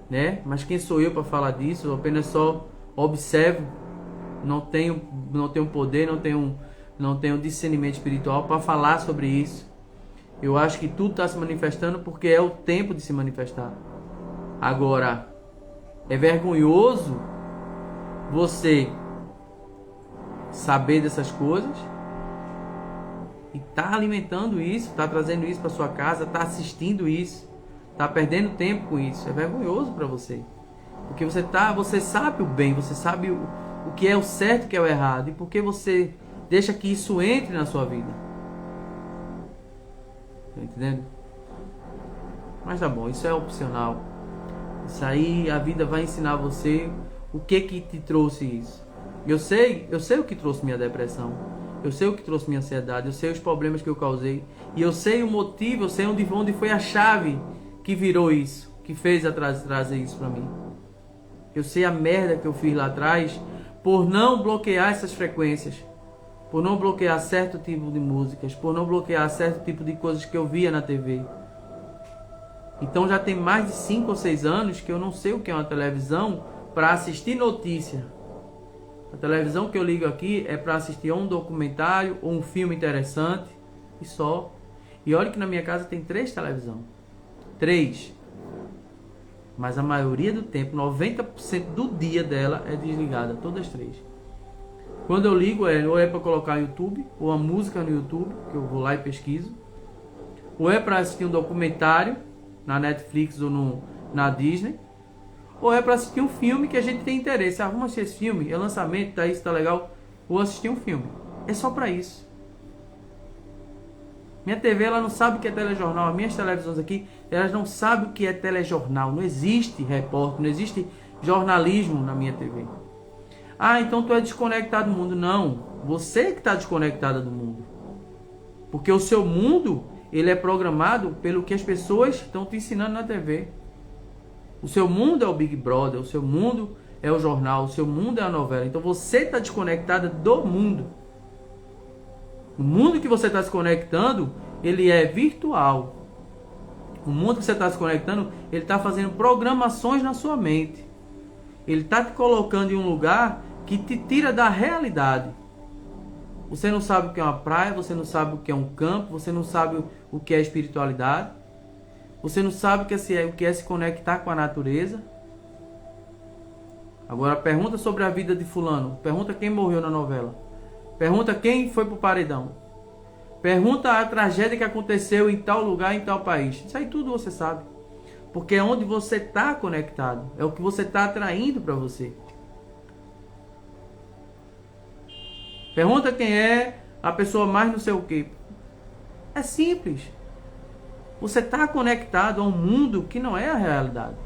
Speaker 1: né? Mas quem sou eu para falar disso? Eu apenas só observo, não tenho poder, não tenho discernimento espiritual para falar sobre isso. Eu acho que tudo está se manifestando porque é o tempo de se manifestar. Agora, é vergonhoso você saber dessas coisas e tá alimentando isso, tá trazendo isso para sua casa, tá assistindo isso, tá perdendo tempo com isso. É vergonhoso para você. Porque você sabe o bem, você sabe o que é o certo e o que é o errado. E por que você deixa que isso entre na sua vida? Tá entendendo? Mas tá bom, isso é opcional. Isso aí a vida vai ensinar você o que te trouxe isso. Eu sei o que trouxe minha depressão. Eu sei o que trouxe minha ansiedade. Eu sei os problemas que eu causei. E eu sei o motivo, eu sei onde foi a chave que virou isso, que fez trazer isso pra mim. Eu sei a merda que eu fiz lá atrás por não bloquear essas frequências, por não bloquear certo tipo de músicas, por não bloquear certo tipo de coisas que eu via na TV. Então já tem mais de 5 ou 6 anos que eu não sei o que é uma televisão para assistir notícia. A televisão que eu ligo aqui é para assistir a um documentário ou um filme interessante e só. E olha que na minha casa tem 3 televisões. 3. Mas a maioria do tempo, 90% do dia dela é desligada, todas 3. Quando eu ligo, ou é para colocar no YouTube, ou a música no YouTube, que eu vou lá e pesquiso, ou é para assistir um documentário na Netflix ou na Disney, ou é para assistir um filme que a gente tem interesse. Ah, vamos assistir esse filme, é lançamento, tá isso, tá legal, vou assistir um filme. É só para isso. Minha TV, ela não sabe o que é telejornal. As minhas televisões aqui, elas não sabem o que é telejornal. Não existe repórter, não existe jornalismo na minha TV. Ah, então tu é desconectado do mundo. Não, você que está desconectada do mundo. Porque o seu mundo, ele é programado pelo que as pessoas estão te ensinando na TV. O seu mundo é o Big Brother, o seu mundo é o jornal, o seu mundo é a novela. Então você está desconectada do mundo. O mundo que você está se conectando, ele é virtual. O mundo que você está se conectando, ele está fazendo programações na sua mente. Ele está te colocando em um lugar que te tira da realidade. Você não sabe o que é uma praia, você não sabe o que é um campo, você não sabe o que é espiritualidade. Você não sabe o que é se conectar com a natureza. Agora pergunta sobre a vida de fulano. Pergunta quem morreu na novela. Pergunta quem foi pro paredão. Pergunta a tragédia que aconteceu em tal lugar, em tal país. Isso aí tudo você sabe. Porque é onde você está conectado. É o que você está atraindo para você. Pergunta quem é a pessoa mais não sei o quê. É simples. Você está conectado a um mundo que não é a realidade.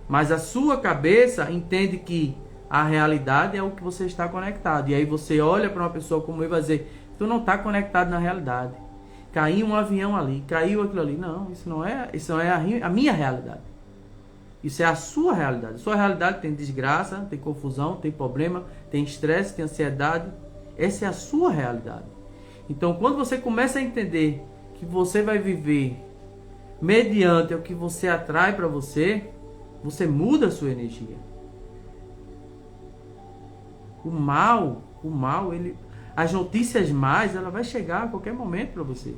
Speaker 1: Mas a sua cabeça entende que a realidade é o que você está conectado. E aí você olha para uma pessoa como eu e vai dizer, tu não está conectado na realidade. Caiu um avião ali, caiu aquilo ali. Não, isso não é a minha realidade. Isso é a sua realidade. A sua realidade tem desgraça, tem confusão, tem problema, tem estresse, tem ansiedade. Essa é a sua realidade. Então quando você começa a entender que você vai viver mediante o que você atrai para você, você muda a sua energia. O mal, as notícias más, ela vai chegar a qualquer momento para você.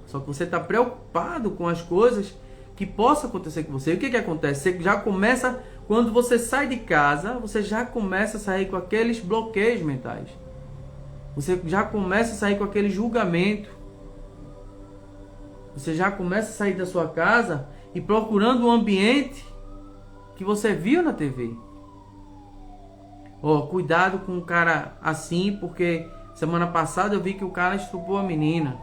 Speaker 1: Só que você está preocupado com as coisas que possam acontecer com você. E o que acontece? Você já começa, quando você sai de casa, você já começa a sair com aqueles bloqueios mentais. Você já começa a sair com aquele julgamento. Você já começa a sair da sua casa e procurando um ambiente que você viu na TV. Cuidado com um cara assim, porque semana passada eu vi que o cara estuprou a menina.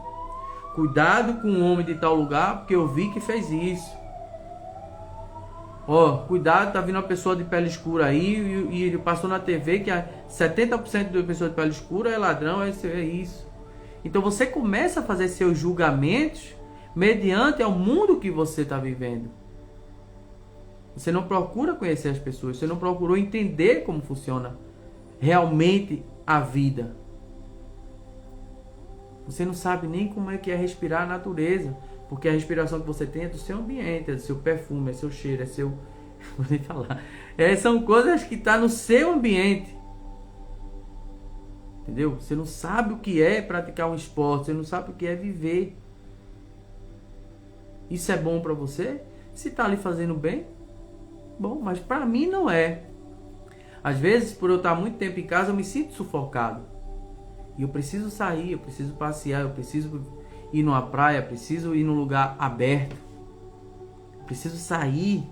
Speaker 1: Cuidado com um homem de tal lugar, porque eu vi que fez isso. Cuidado, tá vindo uma pessoa de pele escura aí e ele passou na TV que 70% da pessoa de pele escura é ladrão, é isso. Então você começa a fazer seus julgamentos mediante ao mundo que você está vivendo. Você não procura conhecer as pessoas, você não procurou entender como funciona realmente a vida. Você não sabe nem como é que é respirar a natureza, porque a respiração que você tem é do seu ambiente, é do seu perfume, é seu cheiro, é seu... Vou nem falar. São coisas que estão no seu ambiente. Entendeu? Você não sabe o que é praticar um esporte, você não sabe o que é viver. Isso é bom para você? Se está lhe fazendo bem, Bom, mas para mim não é. Às vezes, por eu estar muito tempo em casa, eu me sinto sufocado. E eu preciso sair, eu preciso passear, eu preciso ir numa praia, eu preciso ir num lugar aberto. Eu preciso sair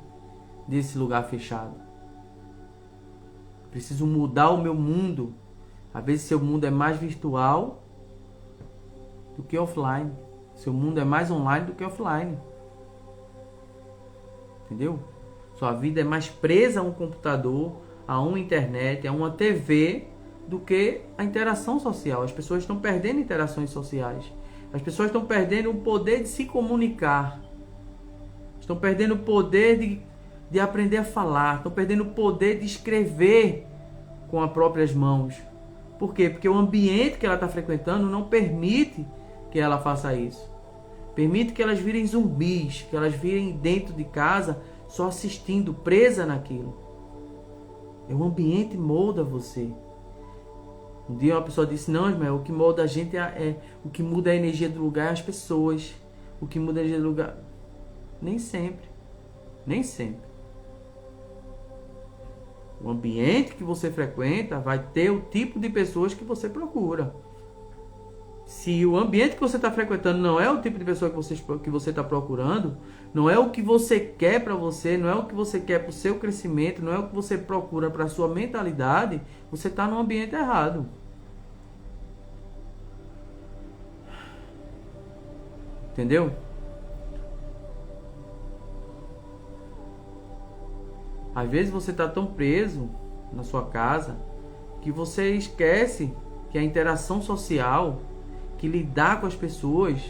Speaker 1: desse lugar fechado. Eu preciso mudar o meu mundo. Às vezes seu mundo é mais virtual do que offline. Seu mundo é mais online do que offline. Entendeu? Sua vida é mais presa a um computador, a uma internet, a uma TV, do que a interação social. As pessoas estão perdendo interações sociais. As pessoas estão perdendo o poder de se comunicar. Estão perdendo o poder de aprender a falar. Estão perdendo o poder de escrever com as próprias mãos. Por quê? Porque o ambiente que ela está frequentando não permite que ela faça isso. Permite que elas virem zumbis, que elas virem dentro de casa só assistindo, presa naquilo. O ambiente molda você. Um dia uma pessoa disse, não, Ismael, o que molda a gente o que muda a energia do lugar é as pessoas. O que muda a energia do lugar... Nem sempre. Nem sempre. O ambiente que você frequenta vai ter o tipo de pessoas que você procura. Se o ambiente que você está frequentando não é o tipo de pessoa que você está procurando, não é o que você quer para você, não é o que você quer para o seu crescimento, não é o que você procura para a sua mentalidade, você está no ambiente errado. Entendeu? Às vezes você está tão preso na sua casa que você esquece que a interação social, que lidar com as pessoas,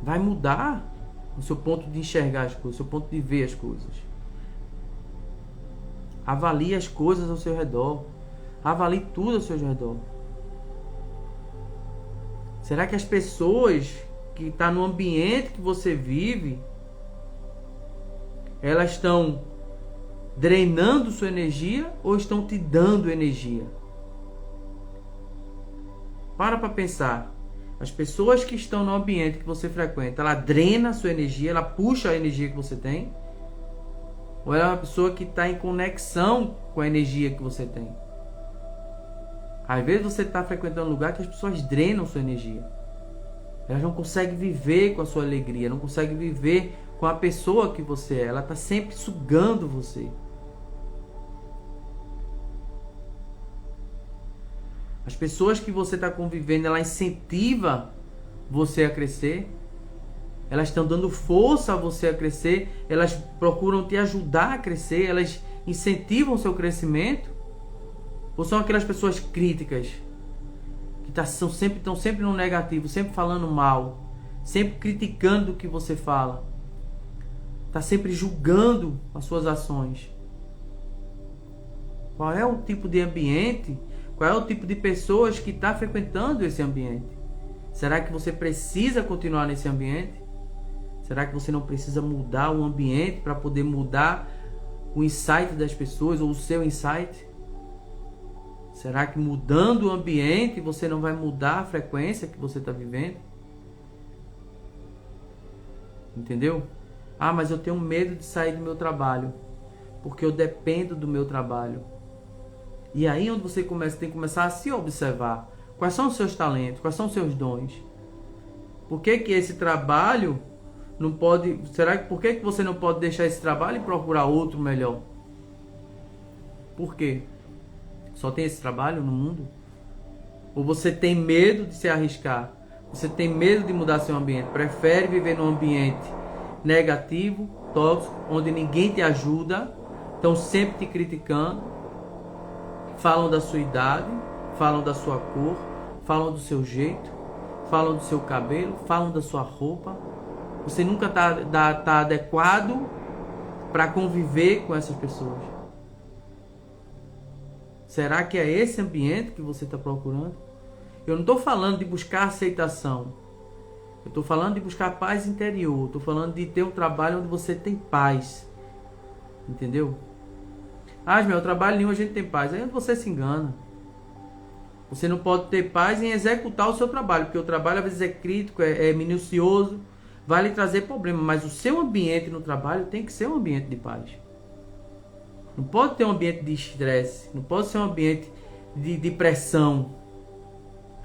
Speaker 1: vai mudar o seu ponto de enxergar as coisas, o seu ponto de ver as coisas. Avalie as coisas ao seu redor. Avalie tudo ao seu redor. Será que as pessoas que estão no ambiente que você vive, elas estão drenando sua energia ou estão te dando energia? Para pensar. As pessoas que estão no ambiente que você frequenta, ela drena a sua energia, ela puxa a energia que você tem? Ou ela é uma pessoa que está em conexão com a energia que você tem? Às vezes você está frequentando um lugar que as pessoas drenam sua energia. Elas não conseguem viver com a sua alegria, não conseguem viver com a pessoa que você é. Ela está sempre sugando você. As pessoas que você está convivendo, ela incentiva você a crescer. Elas estão dando força a você a crescer. Elas procuram te ajudar a crescer. Elas incentivam o seu crescimento. Ou são aquelas pessoas críticas que estão sempre no negativo, sempre falando mal, sempre criticando o que você fala, está sempre julgando as suas ações? Qual é o tipo de ambiente? Qual é o tipo de pessoas que está frequentando esse ambiente? Será que você precisa continuar nesse ambiente? Será que você não precisa mudar o ambiente para poder mudar o insight das pessoas ou o seu insight? Será que mudando o ambiente você não vai mudar a frequência que você está vivendo? Entendeu? Ah, mas eu tenho medo de sair do meu trabalho, porque eu dependo do meu trabalho. E aí onde você tem que começar a se observar. Quais são os seus talentos? Quais são os seus dons? Por que esse trabalho não pode... Por que você não pode deixar esse trabalho e procurar outro melhor? Por quê? Só tem esse trabalho no mundo? Ou você tem medo de se arriscar? Você tem medo de mudar seu ambiente? Prefere viver num ambiente negativo, tóxico, onde ninguém te ajuda, estão sempre te criticando, falam da sua idade, falam da sua cor, falam do seu jeito, falam do seu cabelo, falam da sua roupa. Você nunca tá adequado para conviver com essas pessoas. Será que é esse ambiente que você está procurando? Eu não estou falando de buscar aceitação. Eu estou falando de buscar paz interior. Estou falando de ter um trabalho onde você tem paz. Entendeu? Ah, meu trabalho nenhum a gente tem paz. Aí você se engana. Você não pode ter paz em executar o seu trabalho. Porque o trabalho às vezes é crítico, é minucioso. vai lhe trazer problema, mas o seu ambiente no trabalho tem que ser um ambiente de paz. Não pode ter um ambiente de estresse, não pode ser um ambiente de pressão.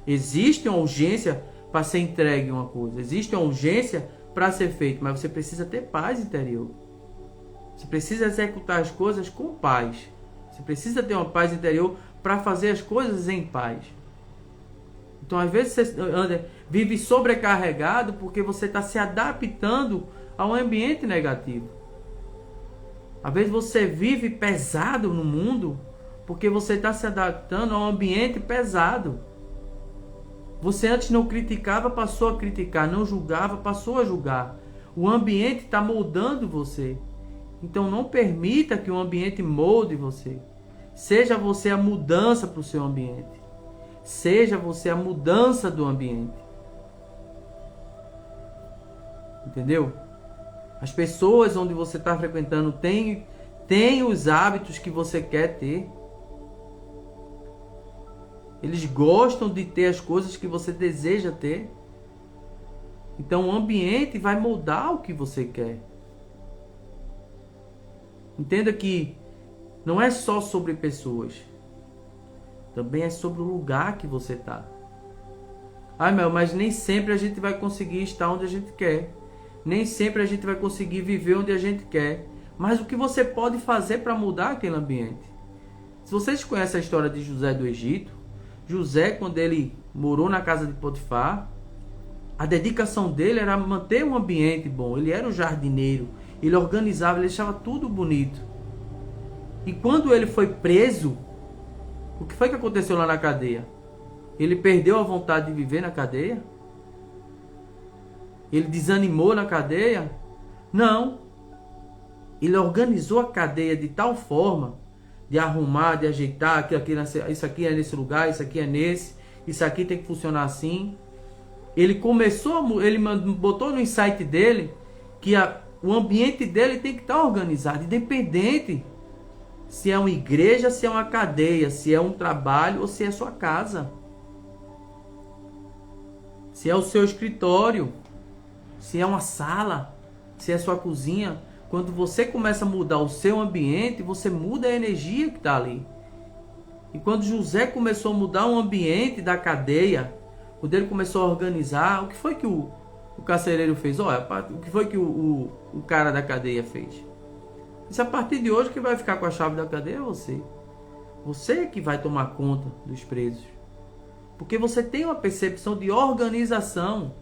Speaker 1: Existe uma urgência para ser entregue uma coisa, existe uma urgência para ser feito, mas você precisa ter paz interior. Você precisa executar as coisas com paz. Você precisa ter uma paz interior para fazer as coisas em paz. Então, às vezes, você vive sobrecarregado porque você está se adaptando a um ambiente negativo. Às vezes, você vive pesado no mundo porque você está se adaptando a um ambiente pesado. Você antes não criticava, passou a criticar. Não julgava, passou a julgar. O ambiente está moldando você. Então, não permita que o ambiente molde você. Seja você a mudança para o seu ambiente. Seja você a mudança do ambiente. Entendeu? As pessoas onde você está frequentando têm os hábitos que você quer ter. Eles gostam de ter as coisas que você deseja ter. Então o ambiente vai moldar o que você quer. Entenda que não é só sobre pessoas. Também é sobre o lugar que você está. Mas nem sempre a gente vai conseguir estar onde a gente quer. Nem sempre a gente vai conseguir viver onde a gente quer. Mas o que você pode fazer para mudar aquele ambiente? Se vocês conhecem a história de José do Egito, José, quando ele morou na casa de Potifar, a dedicação dele era manter um ambiente bom. Ele era o jardineiro. Ele organizava, ele deixava tudo bonito. E quando ele foi preso, o que foi que aconteceu lá na cadeia? Ele perdeu a vontade de viver na cadeia? Ele desanimou na cadeia? Não. Ele organizou a cadeia de tal forma, de arrumar, de ajeitar, isso aqui é nesse lugar, isso aqui é nesse, isso aqui tem que funcionar assim. Ele botou no insight dele que o ambiente dele tem que estar organizado, independente se é uma igreja, se é uma cadeia, se é um trabalho ou se é sua casa. Se é o seu escritório, se é uma sala, se é sua cozinha. Quando você começa a mudar o seu ambiente, você muda a energia que está ali. E quando José começou a mudar o ambiente da cadeia, quando ele começou a organizar, o que foi que o carcereiro fez? Olha, o que foi que o cara da cadeia fez? Isso, a partir de hoje, quem vai ficar com a chave da cadeia é você. Você que vai tomar conta dos presos. Porque você tem uma percepção de organização.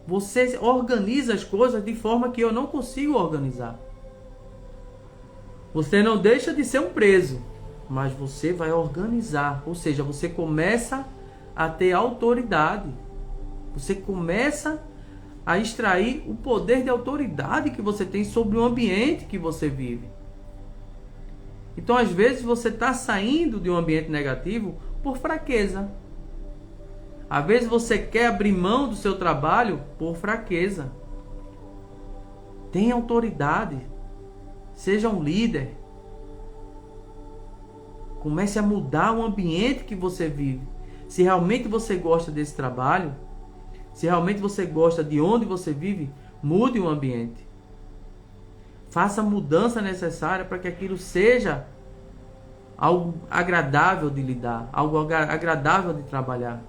Speaker 1: Você organiza as coisas de forma que eu não consigo organizar. Você não deixa de ser um preso, mas você vai organizar. Ou seja, você começa a ter autoridade. Você começa a extrair o poder de autoridade que você tem sobre o ambiente que você vive. Então, às vezes, você está saindo de um ambiente negativo por fraqueza. Às vezes, você quer abrir mão do seu trabalho por fraqueza. Tenha autoridade. Seja um líder. Comece a mudar o ambiente que você vive. Se realmente você gosta desse trabalho, se realmente você gosta de onde você vive, mude o ambiente. Faça a mudança necessária para que aquilo seja algo agradável de lidar, algo agradável de trabalhar.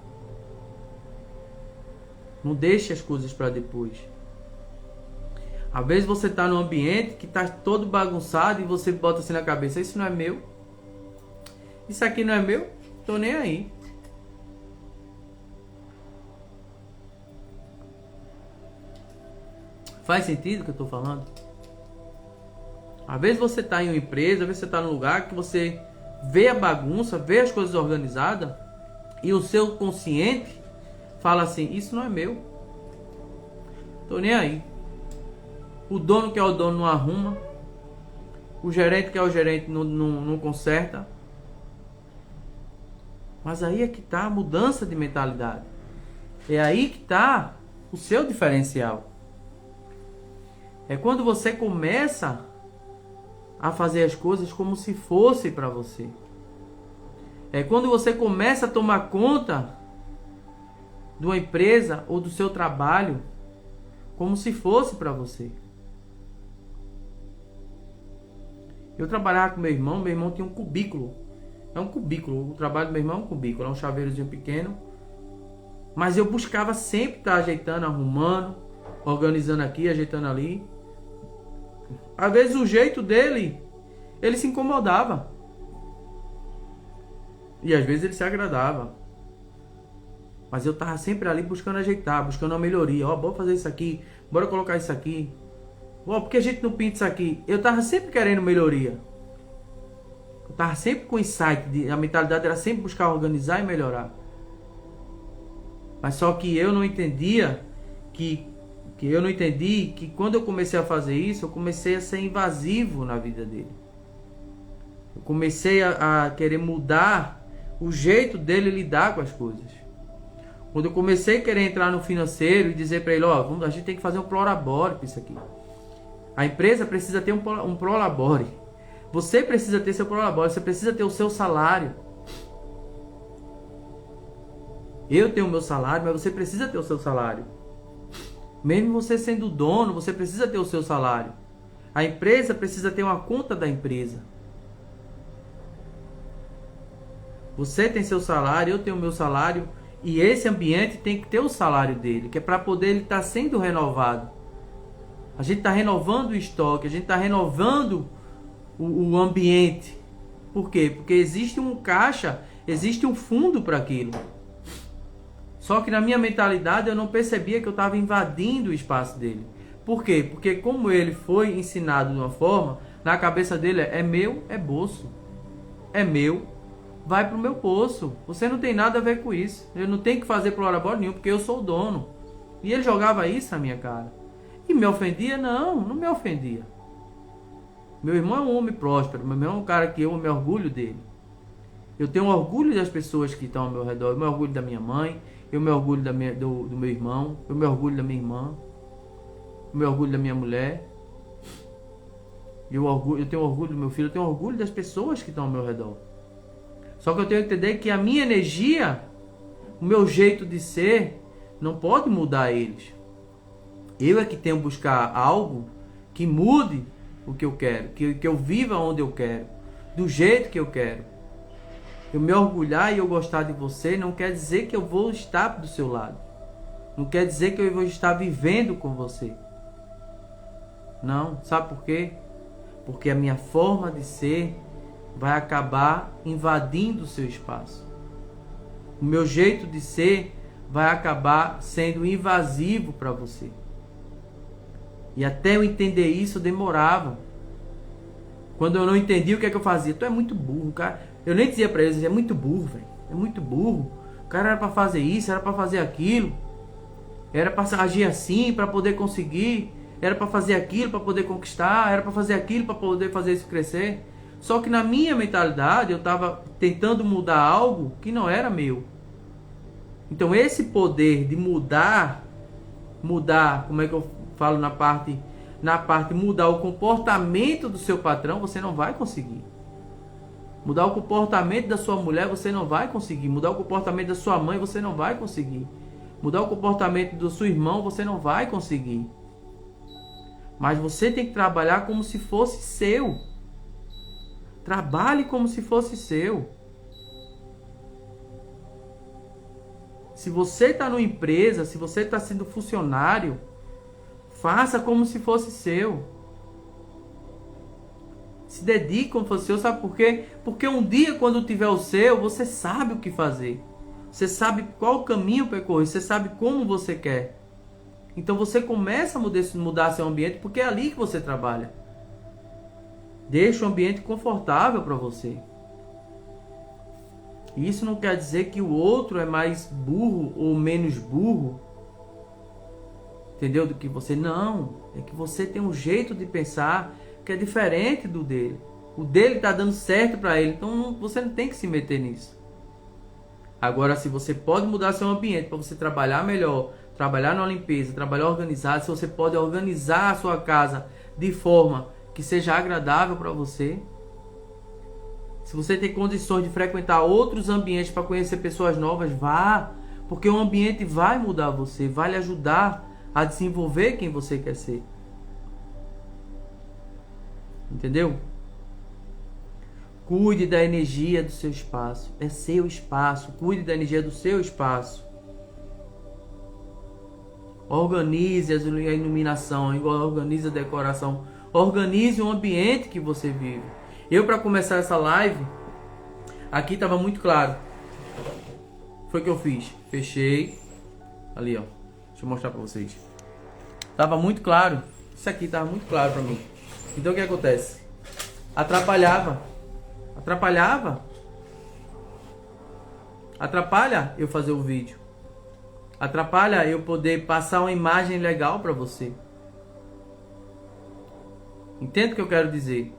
Speaker 1: Não deixe as coisas para depois. Às vezes você está num ambiente que está todo bagunçado e você bota assim na cabeça: isso não é meu. Isso aqui não é meu. Estou nem aí. Faz sentido o que eu estou falando? Às vezes você está em uma empresa, às vezes você está num lugar que você vê a bagunça, vê as coisas organizadas e o seu consciente fala assim: isso não é meu. Tô nem aí. O dono que é o dono não arruma. O gerente que é o gerente não conserta. Mas aí é que está a mudança de mentalidade. É aí que está o seu diferencial. É quando você começa a fazer as coisas como se fosse para você. É quando você começa a tomar conta de uma empresa ou do seu trabalho como se fosse para você. Eu trabalhava com meu irmão tinha um cubículo. É um cubículo, o trabalho do meu irmão é um cubículo, é um chaveirozinho pequeno. Mas eu buscava sempre estar ajeitando, arrumando, organizando aqui, ajeitando ali. Às vezes o jeito dele, ele se incomodava. E às vezes ele se agradava. Mas eu estava sempre ali buscando ajeitar, buscando uma melhoria. Ó, bora fazer isso aqui, bora colocar isso aqui. Ó, por que a gente não pinta isso aqui? Eu estava sempre querendo melhoria. Eu estava sempre com insight. A mentalidade era sempre buscar organizar e melhorar. Mas só que eu não entendia que quando eu comecei a fazer isso, eu comecei a ser invasivo na vida dele. Eu comecei a querer mudar o jeito dele lidar com as coisas. Quando eu comecei a querer entrar no financeiro e dizer para ele, ó, a gente tem que fazer um prolabore para isso aqui. A empresa precisa ter um prolabore. Você precisa ter seu prolabore, você precisa ter o seu salário. Eu tenho o meu salário, mas você precisa ter o seu salário. Mesmo você sendo dono, você precisa ter o seu salário. A empresa precisa ter uma conta da empresa. Você tem seu salário, eu tenho o meu salário. E esse ambiente tem que ter o salário dele, que é para poder ele estar sendo renovado. A gente está renovando o estoque, a gente está renovando o ambiente. Por quê? Porque existe um caixa, existe um fundo para aquilo. Só que na minha mentalidade eu não percebia que eu estava invadindo o espaço dele. Por quê? Porque como ele foi ensinado de uma forma, na cabeça dele é meu, é bolso. É meu, vai para o meu bolso. Você não tem nada a ver com isso. Eu não tenho que fazer prolabore nenhum, porque eu sou o dono. E ele jogava isso na minha cara. E me ofendia? Não me ofendia. Meu irmão é um homem próspero. Meu irmão é um cara que eu me orgulho dele. Eu tenho orgulho das pessoas que estão ao meu redor. Eu me orgulho da minha mãe. Eu me orgulho do meu irmão. Eu me orgulho da minha irmã. Eu me orgulho da minha mulher. Eu tenho orgulho do meu filho. Eu tenho orgulho das pessoas que estão ao meu redor. Só que eu tenho que entender que a minha energia, o meu jeito de ser, não pode mudar eles. Eu é que tenho que buscar algo que mude o que eu quero. Que eu viva onde eu quero. Do jeito que eu quero. Eu me orgulhar e eu gostar de você não quer dizer que eu vou estar do seu lado. Não quer dizer que eu vou estar vivendo com você. Não. Sabe por quê? Porque a minha forma de ser vai acabar invadindo o seu espaço. O meu jeito de ser vai acabar sendo invasivo para você. E até eu entender isso demorava. Quando eu não entendia, o que é que eu fazia? Tu é muito burro, cara. Eu nem dizia para eles, é muito burro, velho. É muito burro. O cara era para fazer isso, era para fazer aquilo. Era para agir assim, para poder conseguir. Era para fazer aquilo, para poder conquistar. Era para fazer aquilo, para poder fazer isso crescer. Só que na minha mentalidade, eu estava tentando mudar algo que não era meu. Então esse poder de mudar, como é que eu falo na parte mudar o comportamento do seu patrão, você não vai conseguir. Mudar o comportamento da sua mulher, você não vai conseguir. Mudar o comportamento da sua mãe, você não vai conseguir. Mudar o comportamento do seu irmão, você não vai conseguir. Mas você tem que trabalhar como se fosse seu. Trabalhe como se fosse seu. Se você está numa empresa, se você está sendo funcionário, faça como se fosse seu. Se dedique como se fosse seu. Sabe por quê? Porque um dia, quando tiver o seu, você sabe o que fazer. Você sabe qual o caminho percorrer. Você sabe como você quer. Então você começa a mudar seu ambiente, porque é ali que você trabalha. Deixa o ambiente confortável para você. Isso não quer dizer que o outro é mais burro ou menos burro, entendeu? Do que você. Não. É que você tem um jeito de pensar que é diferente do dele. O dele está dando certo para ele. Então você não tem que se meter nisso. Agora, se você pode mudar seu ambiente para você trabalhar melhor, trabalhar na limpeza, trabalhar organizado, se você pode organizar a sua casa de forma que seja agradável para você, se você tem condições de frequentar outros ambientes para conhecer pessoas novas, vá, porque o ambiente vai mudar você, vai lhe ajudar a desenvolver quem você quer ser. Entendeu? Cuide da energia do seu espaço. É seu espaço. Cuide da energia do seu espaço. Organize a iluminação, organize a decoração, organize o ambiente que você vive. Eu, para começar essa live, aqui estava muito claro. Foi o que eu fiz. Fechei. Ali, ó. Deixa eu mostrar para vocês. Tava muito claro. Isso aqui tava muito claro para mim. Então o que acontece? Atrapalhava eu fazer o vídeo. Atrapalha eu poder passar uma imagem legal para você. Entende o que eu quero dizer?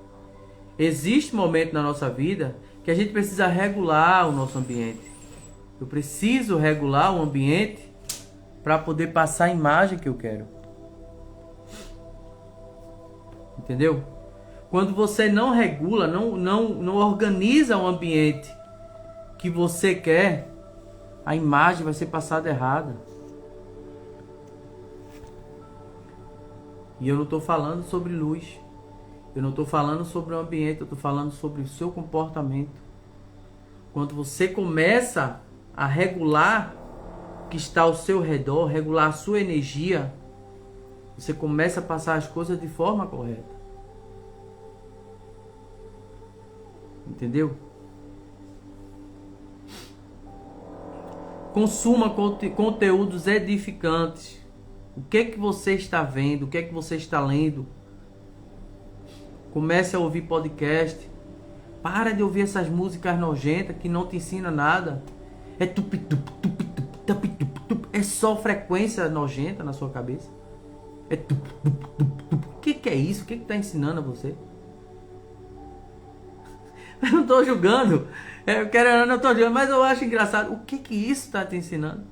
Speaker 1: Existe um momento na nossa vida que a gente precisa regular o nosso ambiente. Eu preciso regular o ambiente para poder passar a imagem que eu quero. Entendeu? Quando você não regula, não organiza o ambiente que você quer, a imagem vai ser passada errada. E eu não estou falando sobre luz. Eu não estou falando sobre o ambiente. Eu estou falando sobre o seu comportamento. Quando você começa a regular o que está ao seu redor, regular a sua energia, você começa a passar as coisas de forma correta. Entendeu? Consuma conteúdos edificantes. O que é que você está vendo? O que é que você está lendo? Comece a ouvir podcast. Para de ouvir essas músicas nojentas que não te ensinam nada. É tup, tup, tup, tup, tup, tup, tup. É só frequência nojenta na sua cabeça. É tup, tup, tup, tup. O que é isso? O que está ensinando a você? Eu não estou julgando. Eu não estou julgando, mas eu acho engraçado. O que isso está te ensinando?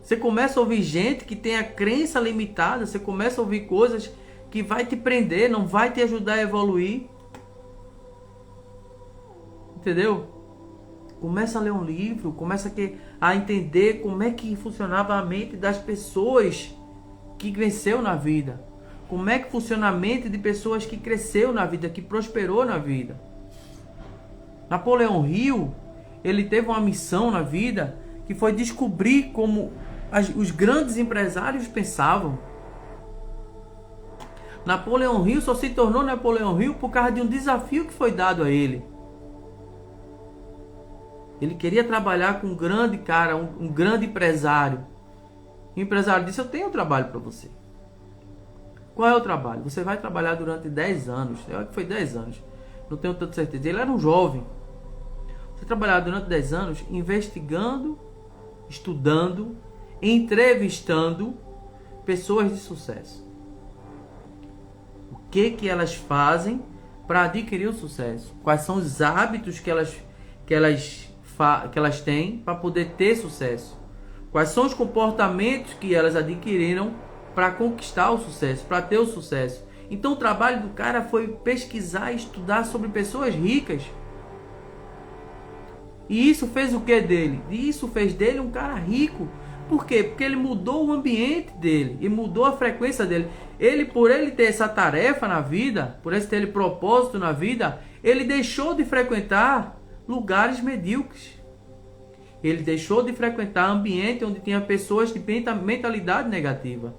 Speaker 1: Você começa a ouvir gente que tem a crença limitada. Você começa a ouvir coisas que vai te prender, não vai te ajudar a evoluir. Entendeu? Começa a ler um livro, começa a entender como é que funcionava a mente das pessoas que venceu na vida. Como é que funciona a mente de pessoas que cresceu na vida, que prosperou na vida. Napoleão Hill, ele teve uma missão na vida que foi descobrir como os grandes empresários pensavam. Napoleão Hill só se tornou Napoleão Hill por causa de um desafio que foi dado a ele. Ele queria trabalhar com um grande cara, um grande empresário. O empresário disse: eu tenho um trabalho para você. Qual é o trabalho? Você vai trabalhar durante 10 anos. Eu acho que foi 10 anos. Não tenho tanta certeza. Ele era um jovem. Você trabalhar durante 10 anos investigando, estudando, entrevistando pessoas de sucesso. O que elas fazem para adquirir o sucesso? Quais são os hábitos que elas têm para poder ter sucesso? Quais são os comportamentos que elas adquiriram para conquistar o sucesso, para ter o sucesso? Então o trabalho do cara foi pesquisar e estudar sobre pessoas ricas. E isso fez o que dele? Isso fez dele um cara rico. Por quê? Porque ele mudou o ambiente dele e mudou a frequência dele. Por ele ter essa tarefa na vida, por ele ter propósito na vida, ele deixou de frequentar lugares medíocres. Ele deixou de frequentar ambiente onde tinha pessoas de mentalidade negativa.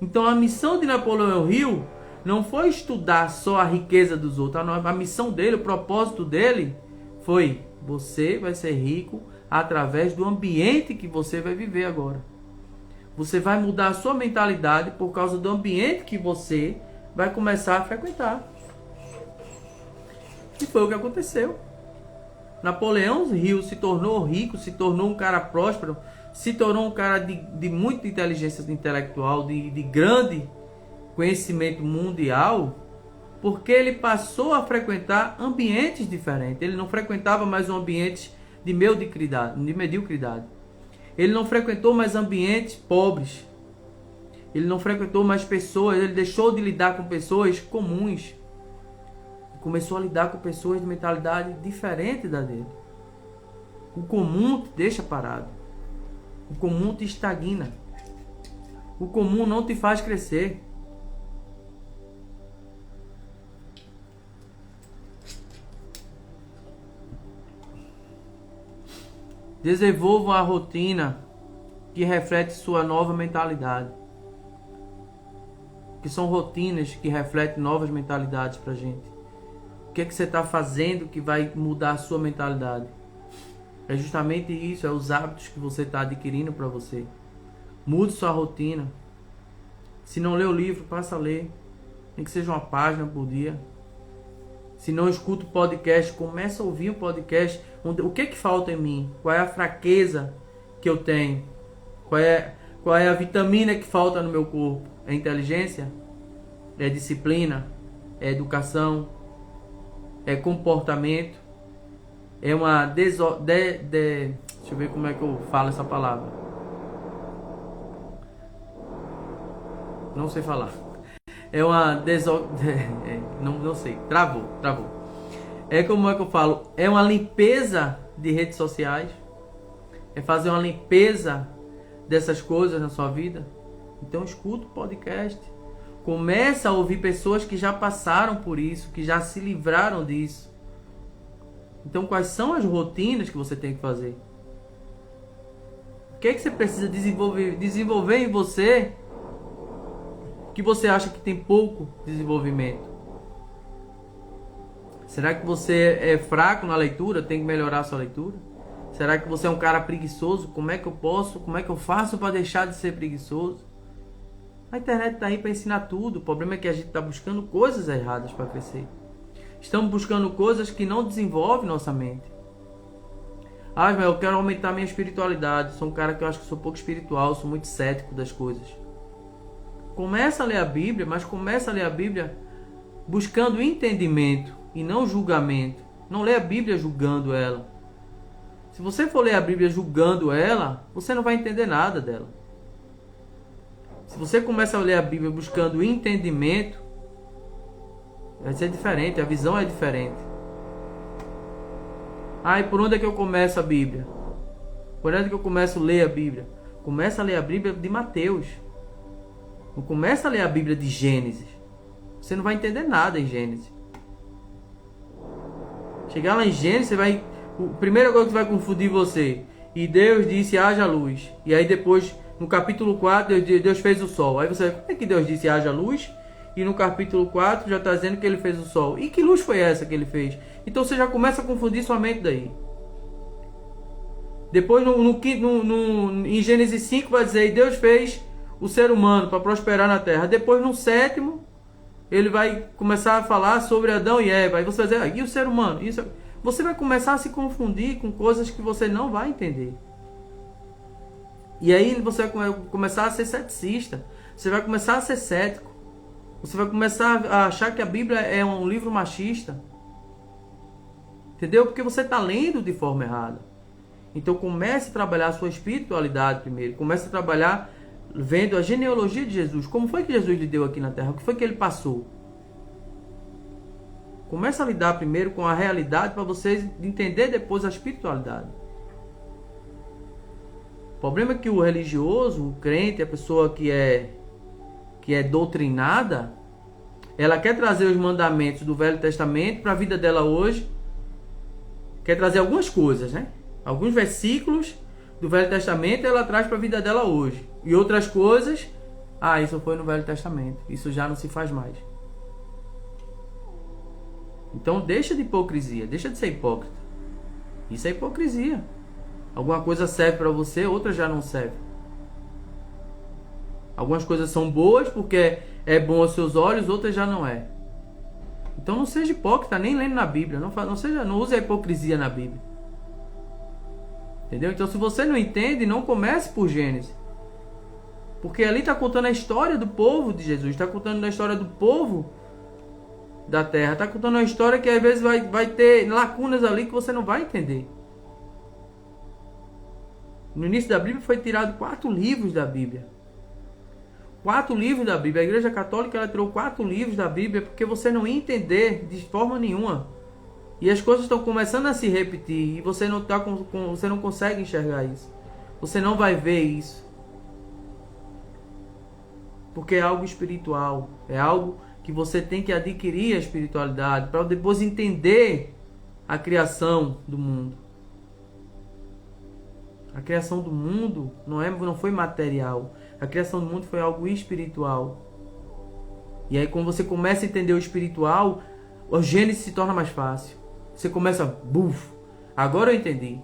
Speaker 1: Então a missão de Napoleão Hill não foi estudar só a riqueza dos outros. A missão dele, o propósito dele foi: você vai ser rico através do ambiente que você vai viver agora. Você vai mudar a sua mentalidade por causa do ambiente que você vai começar a frequentar. E foi o que aconteceu. Napoleão Hill se tornou rico, se tornou um cara próspero, se tornou um cara de muita inteligência intelectual, de grande conhecimento mundial, porque ele passou a frequentar ambientes diferentes. Ele não frequentava mais um ambiente de mediocridade. Ele não frequentou mais ambientes pobres. Ele não frequentou mais pessoas, ele deixou de lidar com pessoas comuns. Começou a lidar com pessoas de mentalidade diferente da dele. O comum te deixa parado. O comum te estagna. O comum não te faz crescer. Desenvolva a rotina que reflete sua nova mentalidade. Que são rotinas que refletem novas mentalidades pra gente. O que é que você está fazendo que vai mudar a sua mentalidade? É justamente isso, é os hábitos que você está adquirindo para você. Mude sua rotina. Se não lê o livro, passa a ler. Nem que seja uma página por dia. Se não escuta o podcast, começa a ouvir o podcast. O que é que falta em mim? Qual é a fraqueza que eu tenho? Qual é a vitamina que falta no meu corpo? É inteligência? É disciplina? É educação? É comportamento? É uma deixa eu ver como é que eu falo essa palavra. Não sei falar. É uma não sei. Travou. É como é que eu falo? É uma limpeza de redes sociais. É fazer uma limpeza dessas coisas na sua vida. Então escuta o podcast. Começa a ouvir pessoas que já passaram por isso, que já se livraram disso. Então quais são as rotinas que você tem que fazer? O que é que você precisa desenvolver em você que você acha que tem pouco desenvolvimento? Será que você é fraco na leitura? Tem que melhorar a sua leitura? Será que você é um cara preguiçoso? Como é que eu faço para deixar de ser preguiçoso? A internet está aí para ensinar tudo. O problema é que a gente está buscando coisas erradas para crescer. Estamos buscando coisas que não desenvolvem nossa mente. Mas eu quero aumentar minha espiritualidade. Sou um cara que eu acho que sou pouco espiritual, sou muito cético das coisas. Começa a ler a Bíblia, mas começa a ler a Bíblia buscando entendimento e não julgamento. Não lê a Bíblia julgando ela. Se você for ler a Bíblia julgando ela, você não vai entender nada dela. Se você começa a ler a Bíblia buscando entendimento, vai ser diferente, a visão é diferente. E por onde é que eu começo a Bíblia? Por onde é que eu começo a ler a Bíblia? Começa a ler a Bíblia de Mateus. Não começa a ler a Bíblia de Gênesis. Você não vai entender nada em Gênesis. Chegar lá em Gênesis, você vai... A primeira coisa que vai confundir você. E Deus disse, haja luz. E aí depois, no capítulo 4, Deus fez o sol. Aí você vai, como é que Deus disse, haja luz? E no capítulo 4 já está dizendo que ele fez o sol. E que luz foi essa que ele fez? Então você já começa a confundir sua mente daí. Depois em Gênesis 5 vai dizer, Deus fez o ser humano para prosperar na terra. Depois no 7º, ele vai começar a falar sobre Adão e Eva. Aí você vai dizer, e o ser humano? Isso... Você vai começar a se confundir com coisas que você não vai entender. E aí você vai começar a ser ceticista. Você vai começar a ser cético. Você vai começar a achar que a Bíblia é um livro machista. Entendeu? Porque você está lendo de forma errada. Então comece a trabalhar a sua espiritualidade primeiro. Comece a trabalhar vendo a genealogia de Jesus. Como foi que Jesus lhe deu aqui na terra? O que foi que ele passou? Começa a lidar primeiro com a realidade para vocês entender depois a espiritualidade. O problema é que o religioso, o crente, a pessoa que é doutrinada, ela quer trazer os mandamentos do Velho Testamento para a vida dela hoje. Quer trazer algumas coisas, né? Alguns versículos do Velho Testamento ela traz para a vida dela hoje. E outras coisas, isso foi no Velho Testamento. Isso já não se faz mais. Então deixa de hipocrisia, deixa de ser hipócrita. Isso é hipocrisia. Alguma coisa serve para você, outra já não serve. Algumas coisas são boas porque é bom aos seus olhos, outras já não é. Então não seja hipócrita, nem lendo na Bíblia. Não use a hipocrisia na Bíblia. Entendeu? Então se você não entende, não comece por Gênesis. Porque ali está contando a história do povo de Jesus. Está contando a história do povo da terra. Está contando uma história que às vezes vai ter lacunas ali que você não vai entender. No início da Bíblia foi tirado 4 livros da Bíblia. 4 livros da Bíblia. A Igreja Católica ela tirou 4 livros da Bíblia porque você não ia entender de forma nenhuma. E as coisas estão começando a se repetir e você não consegue enxergar isso. Você não vai ver isso. Porque é algo espiritual. É algo que você tem que adquirir a espiritualidade para depois entender a criação do mundo. A criação do mundo não foi material. A criação do mundo foi algo espiritual. E aí quando você começa a entender o espiritual, o Gênesis se torna mais fácil. Você começa, buf, agora eu entendi.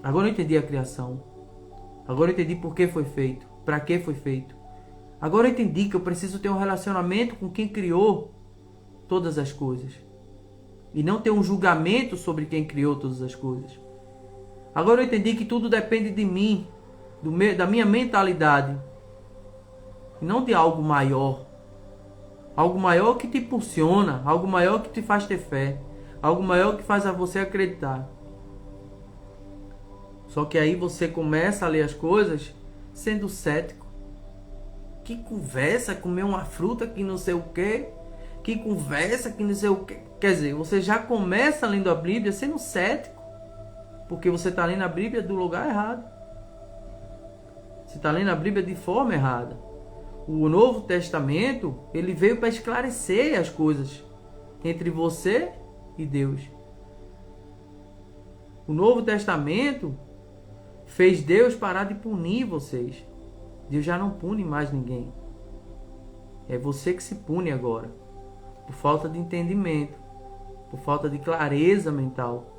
Speaker 1: Agora eu entendi a criação. Agora eu entendi por que foi feito, para que foi feito. Agora eu entendi que eu preciso ter um relacionamento com quem criou todas as coisas. E não ter um julgamento sobre quem criou todas as coisas. Agora eu entendi que tudo depende de mim, da minha mentalidade. E não de algo maior. Algo maior que te impulsiona, algo maior que te faz ter fé. Algo maior que faz a você acreditar. Só que aí você começa a ler as coisas sendo cético. Que conversa, comer uma fruta que não sei o quê. Que conversa que não sei o quê. Quer dizer, você já começa lendo a Bíblia sendo cético. Porque você está lendo a Bíblia do lugar errado. Você está lendo a Bíblia de forma errada. O Novo Testamento, ele veio para esclarecer as coisas entre você e Deus. O Novo Testamento fez Deus parar de punir vocês. Deus já não pune mais ninguém. É você que se pune agora. Por falta de entendimento. Por falta de clareza mental.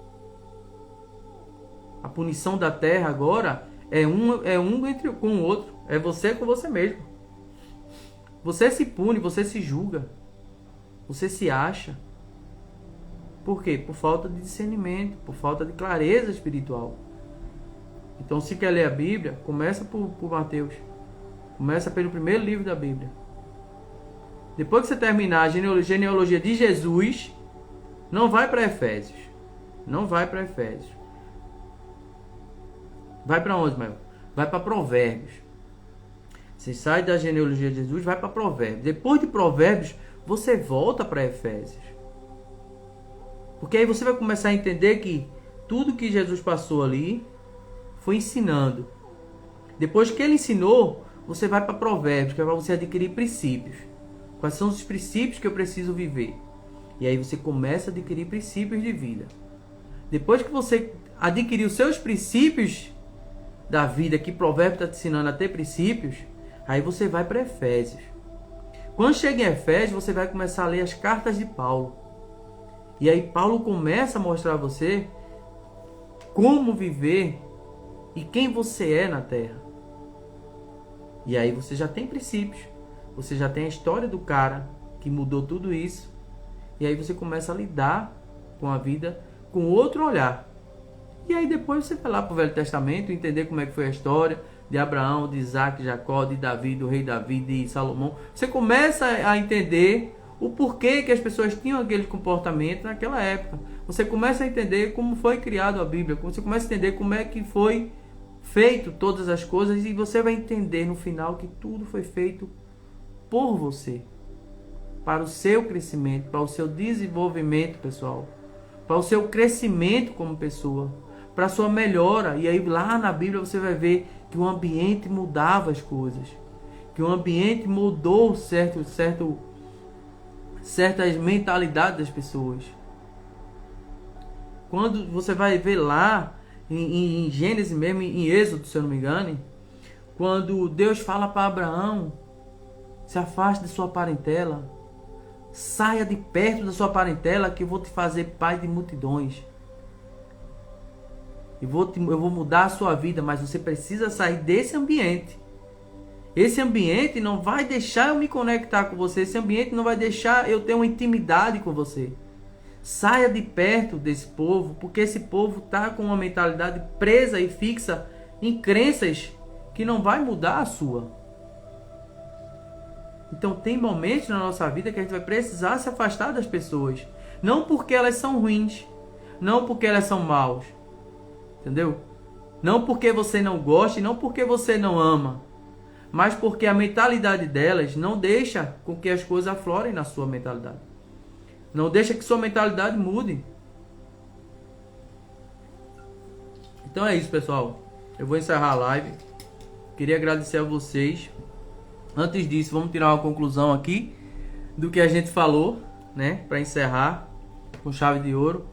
Speaker 1: A punição da terra agora é um entre com o outro. É você com você mesmo. Você se pune, você se julga. Você se acha. Por quê? Por falta de discernimento, por falta de clareza espiritual. Então, se quer ler a Bíblia, começa por Mateus. Começa pelo primeiro livro da Bíblia. Depois que você terminar a genealogia de Jesus, não vai para Efésios. Não vai para Efésios. Vai para onde, Maio? Vai para Provérbios. Você sai da genealogia de Jesus, vai para Provérbios. Depois de Provérbios, você volta para Efésios. Porque aí você vai começar a entender que tudo que Jesus passou ali foi ensinando. Depois que ele ensinou, você vai para Provérbios, que é para você adquirir princípios. Quais são os princípios que eu preciso viver? E aí você começa a adquirir princípios de vida. Depois que você adquirir os seus princípios da vida, que Provérbios está te ensinando a ter princípios, aí você vai para Efésios. Quando chega em Efésios, você vai começar a ler as cartas de Paulo. E aí Paulo começa a mostrar a você como viver e quem você é na terra. E aí você já tem princípios. Você já tem a história do cara que mudou tudo isso. E aí você começa a lidar com a vida com outro olhar. E aí depois você vai lá para o Velho Testamento, entender como é que foi a história de Abraão, de Isaac, de Jacó, de Davi, do rei Davi, de Salomão. Você começa a entender o porquê que as pessoas tinham aquele comportamento naquela época. Você começa a entender como foi criado a Bíblia. Você começa a entender como é que foi feito todas as coisas. E você vai entender no final que tudo foi feito por você. Para o seu crescimento, para o seu desenvolvimento pessoal. Para o seu crescimento como pessoa. Para a sua melhora. E aí lá na Bíblia você vai ver que o ambiente mudava as coisas. Que o ambiente mudou certas mentalidades das pessoas. Quando você vai ver lá em Gênesis mesmo, em Êxodo, se eu não me engano, quando Deus fala para Abraão, se afaste de sua parentela, saia de perto da sua parentela, que eu vou te fazer pai de multidões. Eu vou mudar a sua vida, mas você precisa sair desse ambiente. Esse ambiente não vai deixar eu me conectar com você. Esse ambiente não vai deixar eu ter uma intimidade com você. Saia de perto desse povo, porque esse povo está com uma mentalidade presa e fixa em crenças que não vai mudar a sua. Então tem momentos na nossa vida que a gente vai precisar se afastar das pessoas. Não porque elas são ruins, não porque elas são maus. Entendeu? Não porque você não gosta e não porque você não ama. Mas porque a mentalidade delas não deixa com que as coisas aflorem na sua mentalidade. Não deixa que sua mentalidade mude. Então é isso, pessoal. eu vou encerrar a live. Queria agradecer a vocês. Antes disso, vamos tirar uma conclusão aqui do que a gente falou, né? Para encerrar com chave de ouro.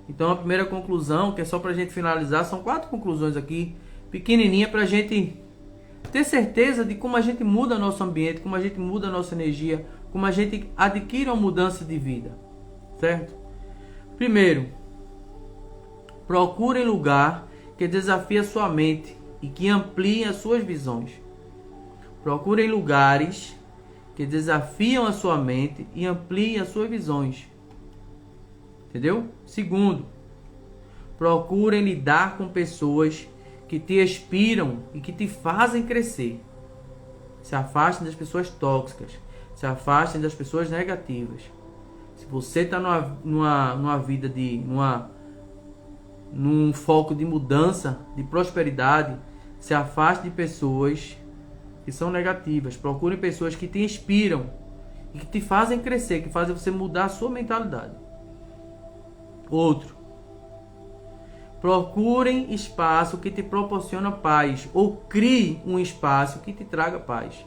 Speaker 1: Então, a primeira conclusão, que é só para a gente finalizar, são 4 conclusões aqui, pequenininha, para a gente ter certeza de como a gente muda nosso ambiente, como a gente muda a nossa energia, como a gente adquire uma mudança de vida, certo? Primeiro, procure lugar que desafie a sua mente e que amplie as suas visões. Procurem lugares que desafiam a sua mente e ampliem as suas visões. Entendeu? Segundo, procurem lidar com pessoas que te inspiram e que te fazem crescer. Se afastem das pessoas tóxicas. Se afastem das pessoas negativas. Se você está numa vida num foco de mudança, de prosperidade, se afaste de pessoas que são negativas. Procure pessoas que te inspiram e que te fazem crescer, que fazem você mudar a sua mentalidade. Outro, procurem espaço que te proporciona paz, ou crie um espaço que te traga paz,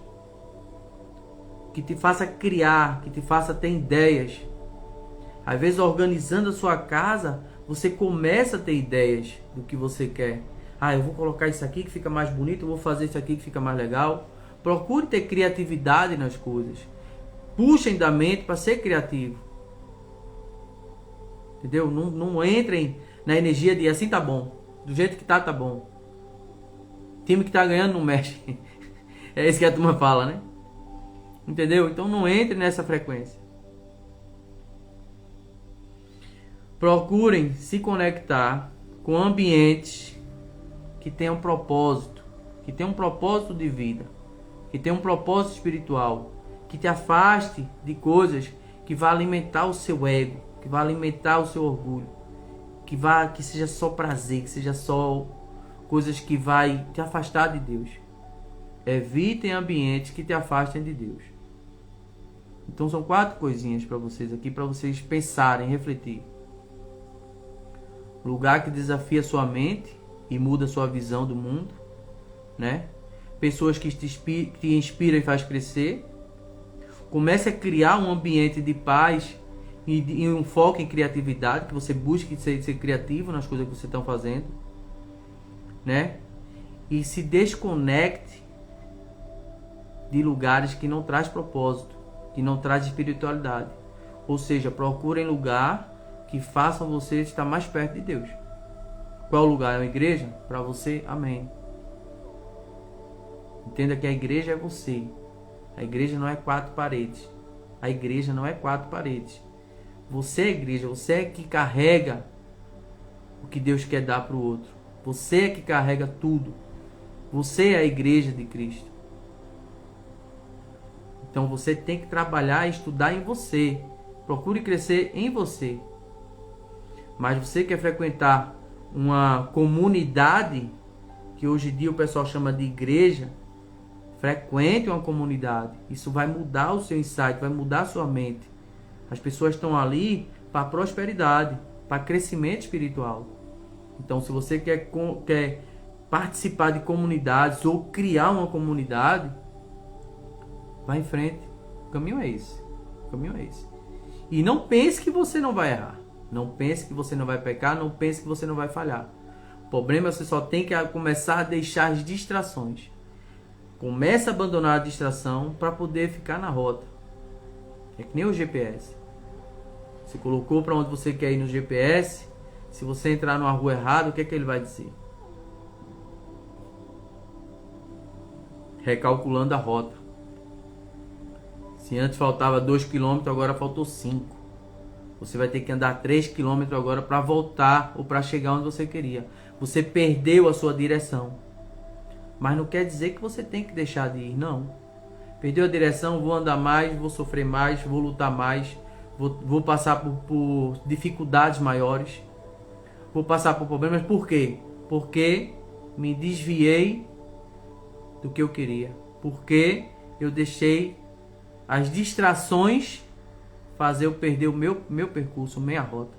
Speaker 1: que te faça criar, que te faça ter ideias. Às vezes, organizando a sua casa, você começa a ter ideias do que você quer. Eu vou colocar isso aqui que fica mais bonito, eu vou fazer isso aqui que fica mais legal. Procure ter criatividade nas coisas. Puxem da mente para ser criativo. Entendeu? Não entrem na energia de assim tá bom. Do jeito que tá bom. Time que tá ganhando não mexe. É isso que a turma fala, né? Entendeu? Então não entre nessa frequência. Procurem se conectar com ambientes que tenham propósito. Que tenham um propósito de vida. Que tenham um propósito espiritual. Que te afaste de coisas que vão alimentar o seu ego. Que vai alimentar o seu orgulho, que seja só prazer, que seja só coisas que vai te afastar de Deus. Evitem ambientes que te afastem de Deus. Então são 4 coisinhas para vocês aqui, para vocês pensarem, refletir. Lugar que desafia sua mente e muda a sua visão do mundo, né? Pessoas que te inspiram e faz crescer. Comece a criar um ambiente de paz e um foco em criatividade, que você busque ser criativo nas coisas que você está fazendo, né? E se desconecte de lugares que não traz propósito, que não traz espiritualidade. Ou seja, procurem lugar que façam você estar mais perto de Deus. Qual lugar? É uma igreja? Para você, amém. Entenda que a igreja é você. A igreja não é 4 paredes. A igreja não é 4 paredes. Você é a igreja, você é que carrega o que Deus quer dar para o outro. Você é que carrega tudo. Você é a igreja de Cristo. Então você tem que trabalhar e estudar em você. Procure crescer em você. Mas você quer frequentar uma comunidade, que hoje em dia o pessoal chama de igreja, frequente uma comunidade. Isso vai mudar o seu insight, vai mudar a sua mente. As pessoas estão ali para prosperidade, para crescimento espiritual. Então, se você quer participar de comunidades ou criar uma comunidade, vá em frente. O caminho é esse. O caminho é esse. E não pense que você não vai errar. Não pense que você não vai pecar. Não pense que você não vai falhar. O problema é que você só tem que começar a deixar as distrações. Comece a abandonar a distração para poder ficar na rota. É que nem o GPS. Você colocou para onde você quer ir no GPS. Se você entrar numa rua errada, o que é que ele vai dizer? Recalculando a rota. Se antes faltava 2 km, agora faltou 5. Você vai ter que andar 3 km agora para voltar ou para chegar onde você queria. Você perdeu a sua direção. Mas não quer dizer que você tem que deixar de ir, não. Perdeu a direção, vou andar mais, vou sofrer mais, vou lutar mais, vou passar por dificuldades maiores, vou passar por problemas. Por quê? Porque me desviei do que eu queria. Porque eu deixei as distrações fazer eu perder o meu percurso, minha rota.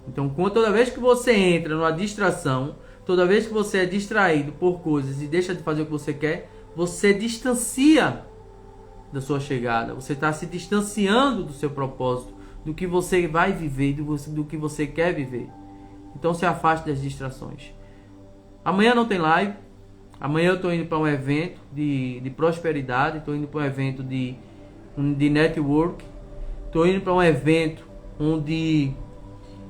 Speaker 1: Então, toda vez que você entra numa distração, Toda vez que você é distraído por coisas e deixa de fazer o que você quer, você distancia da sua chegada. Você está se distanciando do seu propósito, do que você vai viver, do que você quer viver. Então se afaste das distrações. Amanhã não tem live. Amanhã eu estou indo para um evento de prosperidade. Estou indo para um evento de network. Estou indo para um evento onde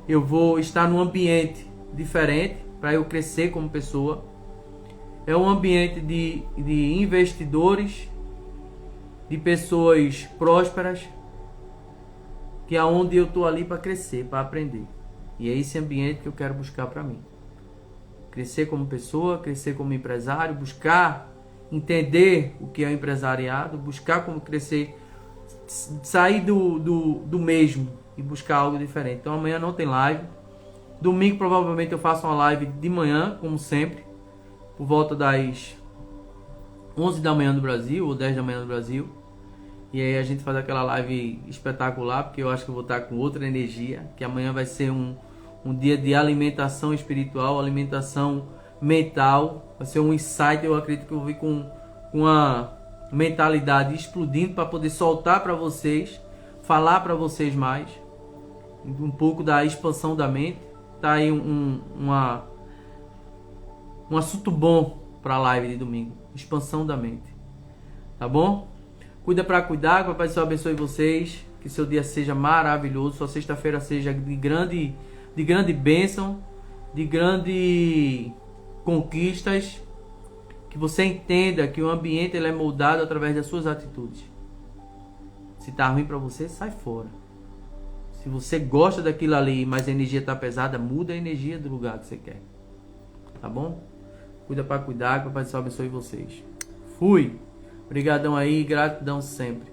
Speaker 1: eu vou estar num ambiente diferente para eu crescer como pessoa. É um ambiente de investidores, de pessoas prósperas, que é onde eu estou ali para crescer, para aprender. E é esse ambiente que eu quero buscar para mim. Crescer como pessoa, crescer como empresário, buscar entender o que é o empresariado, buscar como crescer, sair do mesmo e buscar algo diferente. Então amanhã não tem live. Domingo provavelmente eu faço uma live de manhã, como sempre, por volta das 11 da manhã do Brasil ou 10 da manhã do Brasil. E aí a gente faz aquela live espetacular, porque eu acho que eu vou estar com outra energia, que amanhã vai ser um dia de alimentação espiritual, alimentação mental, vai ser um insight. Eu acredito que eu vou vir com uma mentalidade explodindo para poder soltar para vocês, falar para vocês mais, um pouco da expansão da mente. Tá aí um assunto bom para a live de domingo, expansão da mente, tá bom? Cuida para cuidar, que o Papai do Céu abençoe vocês, que seu dia seja maravilhoso, sua sexta-feira seja de grande bênção, de grande conquistas, que você entenda que o ambiente ele é moldado através das suas atitudes. Se tá ruim para você, sai fora. Se você gosta daquilo ali, mas a energia tá pesada, muda a energia do lugar que você quer. Tá bom? Cuida para cuidar, que o Papai do Céu abençoe vocês. Fui! Obrigadão aí, gratidão sempre.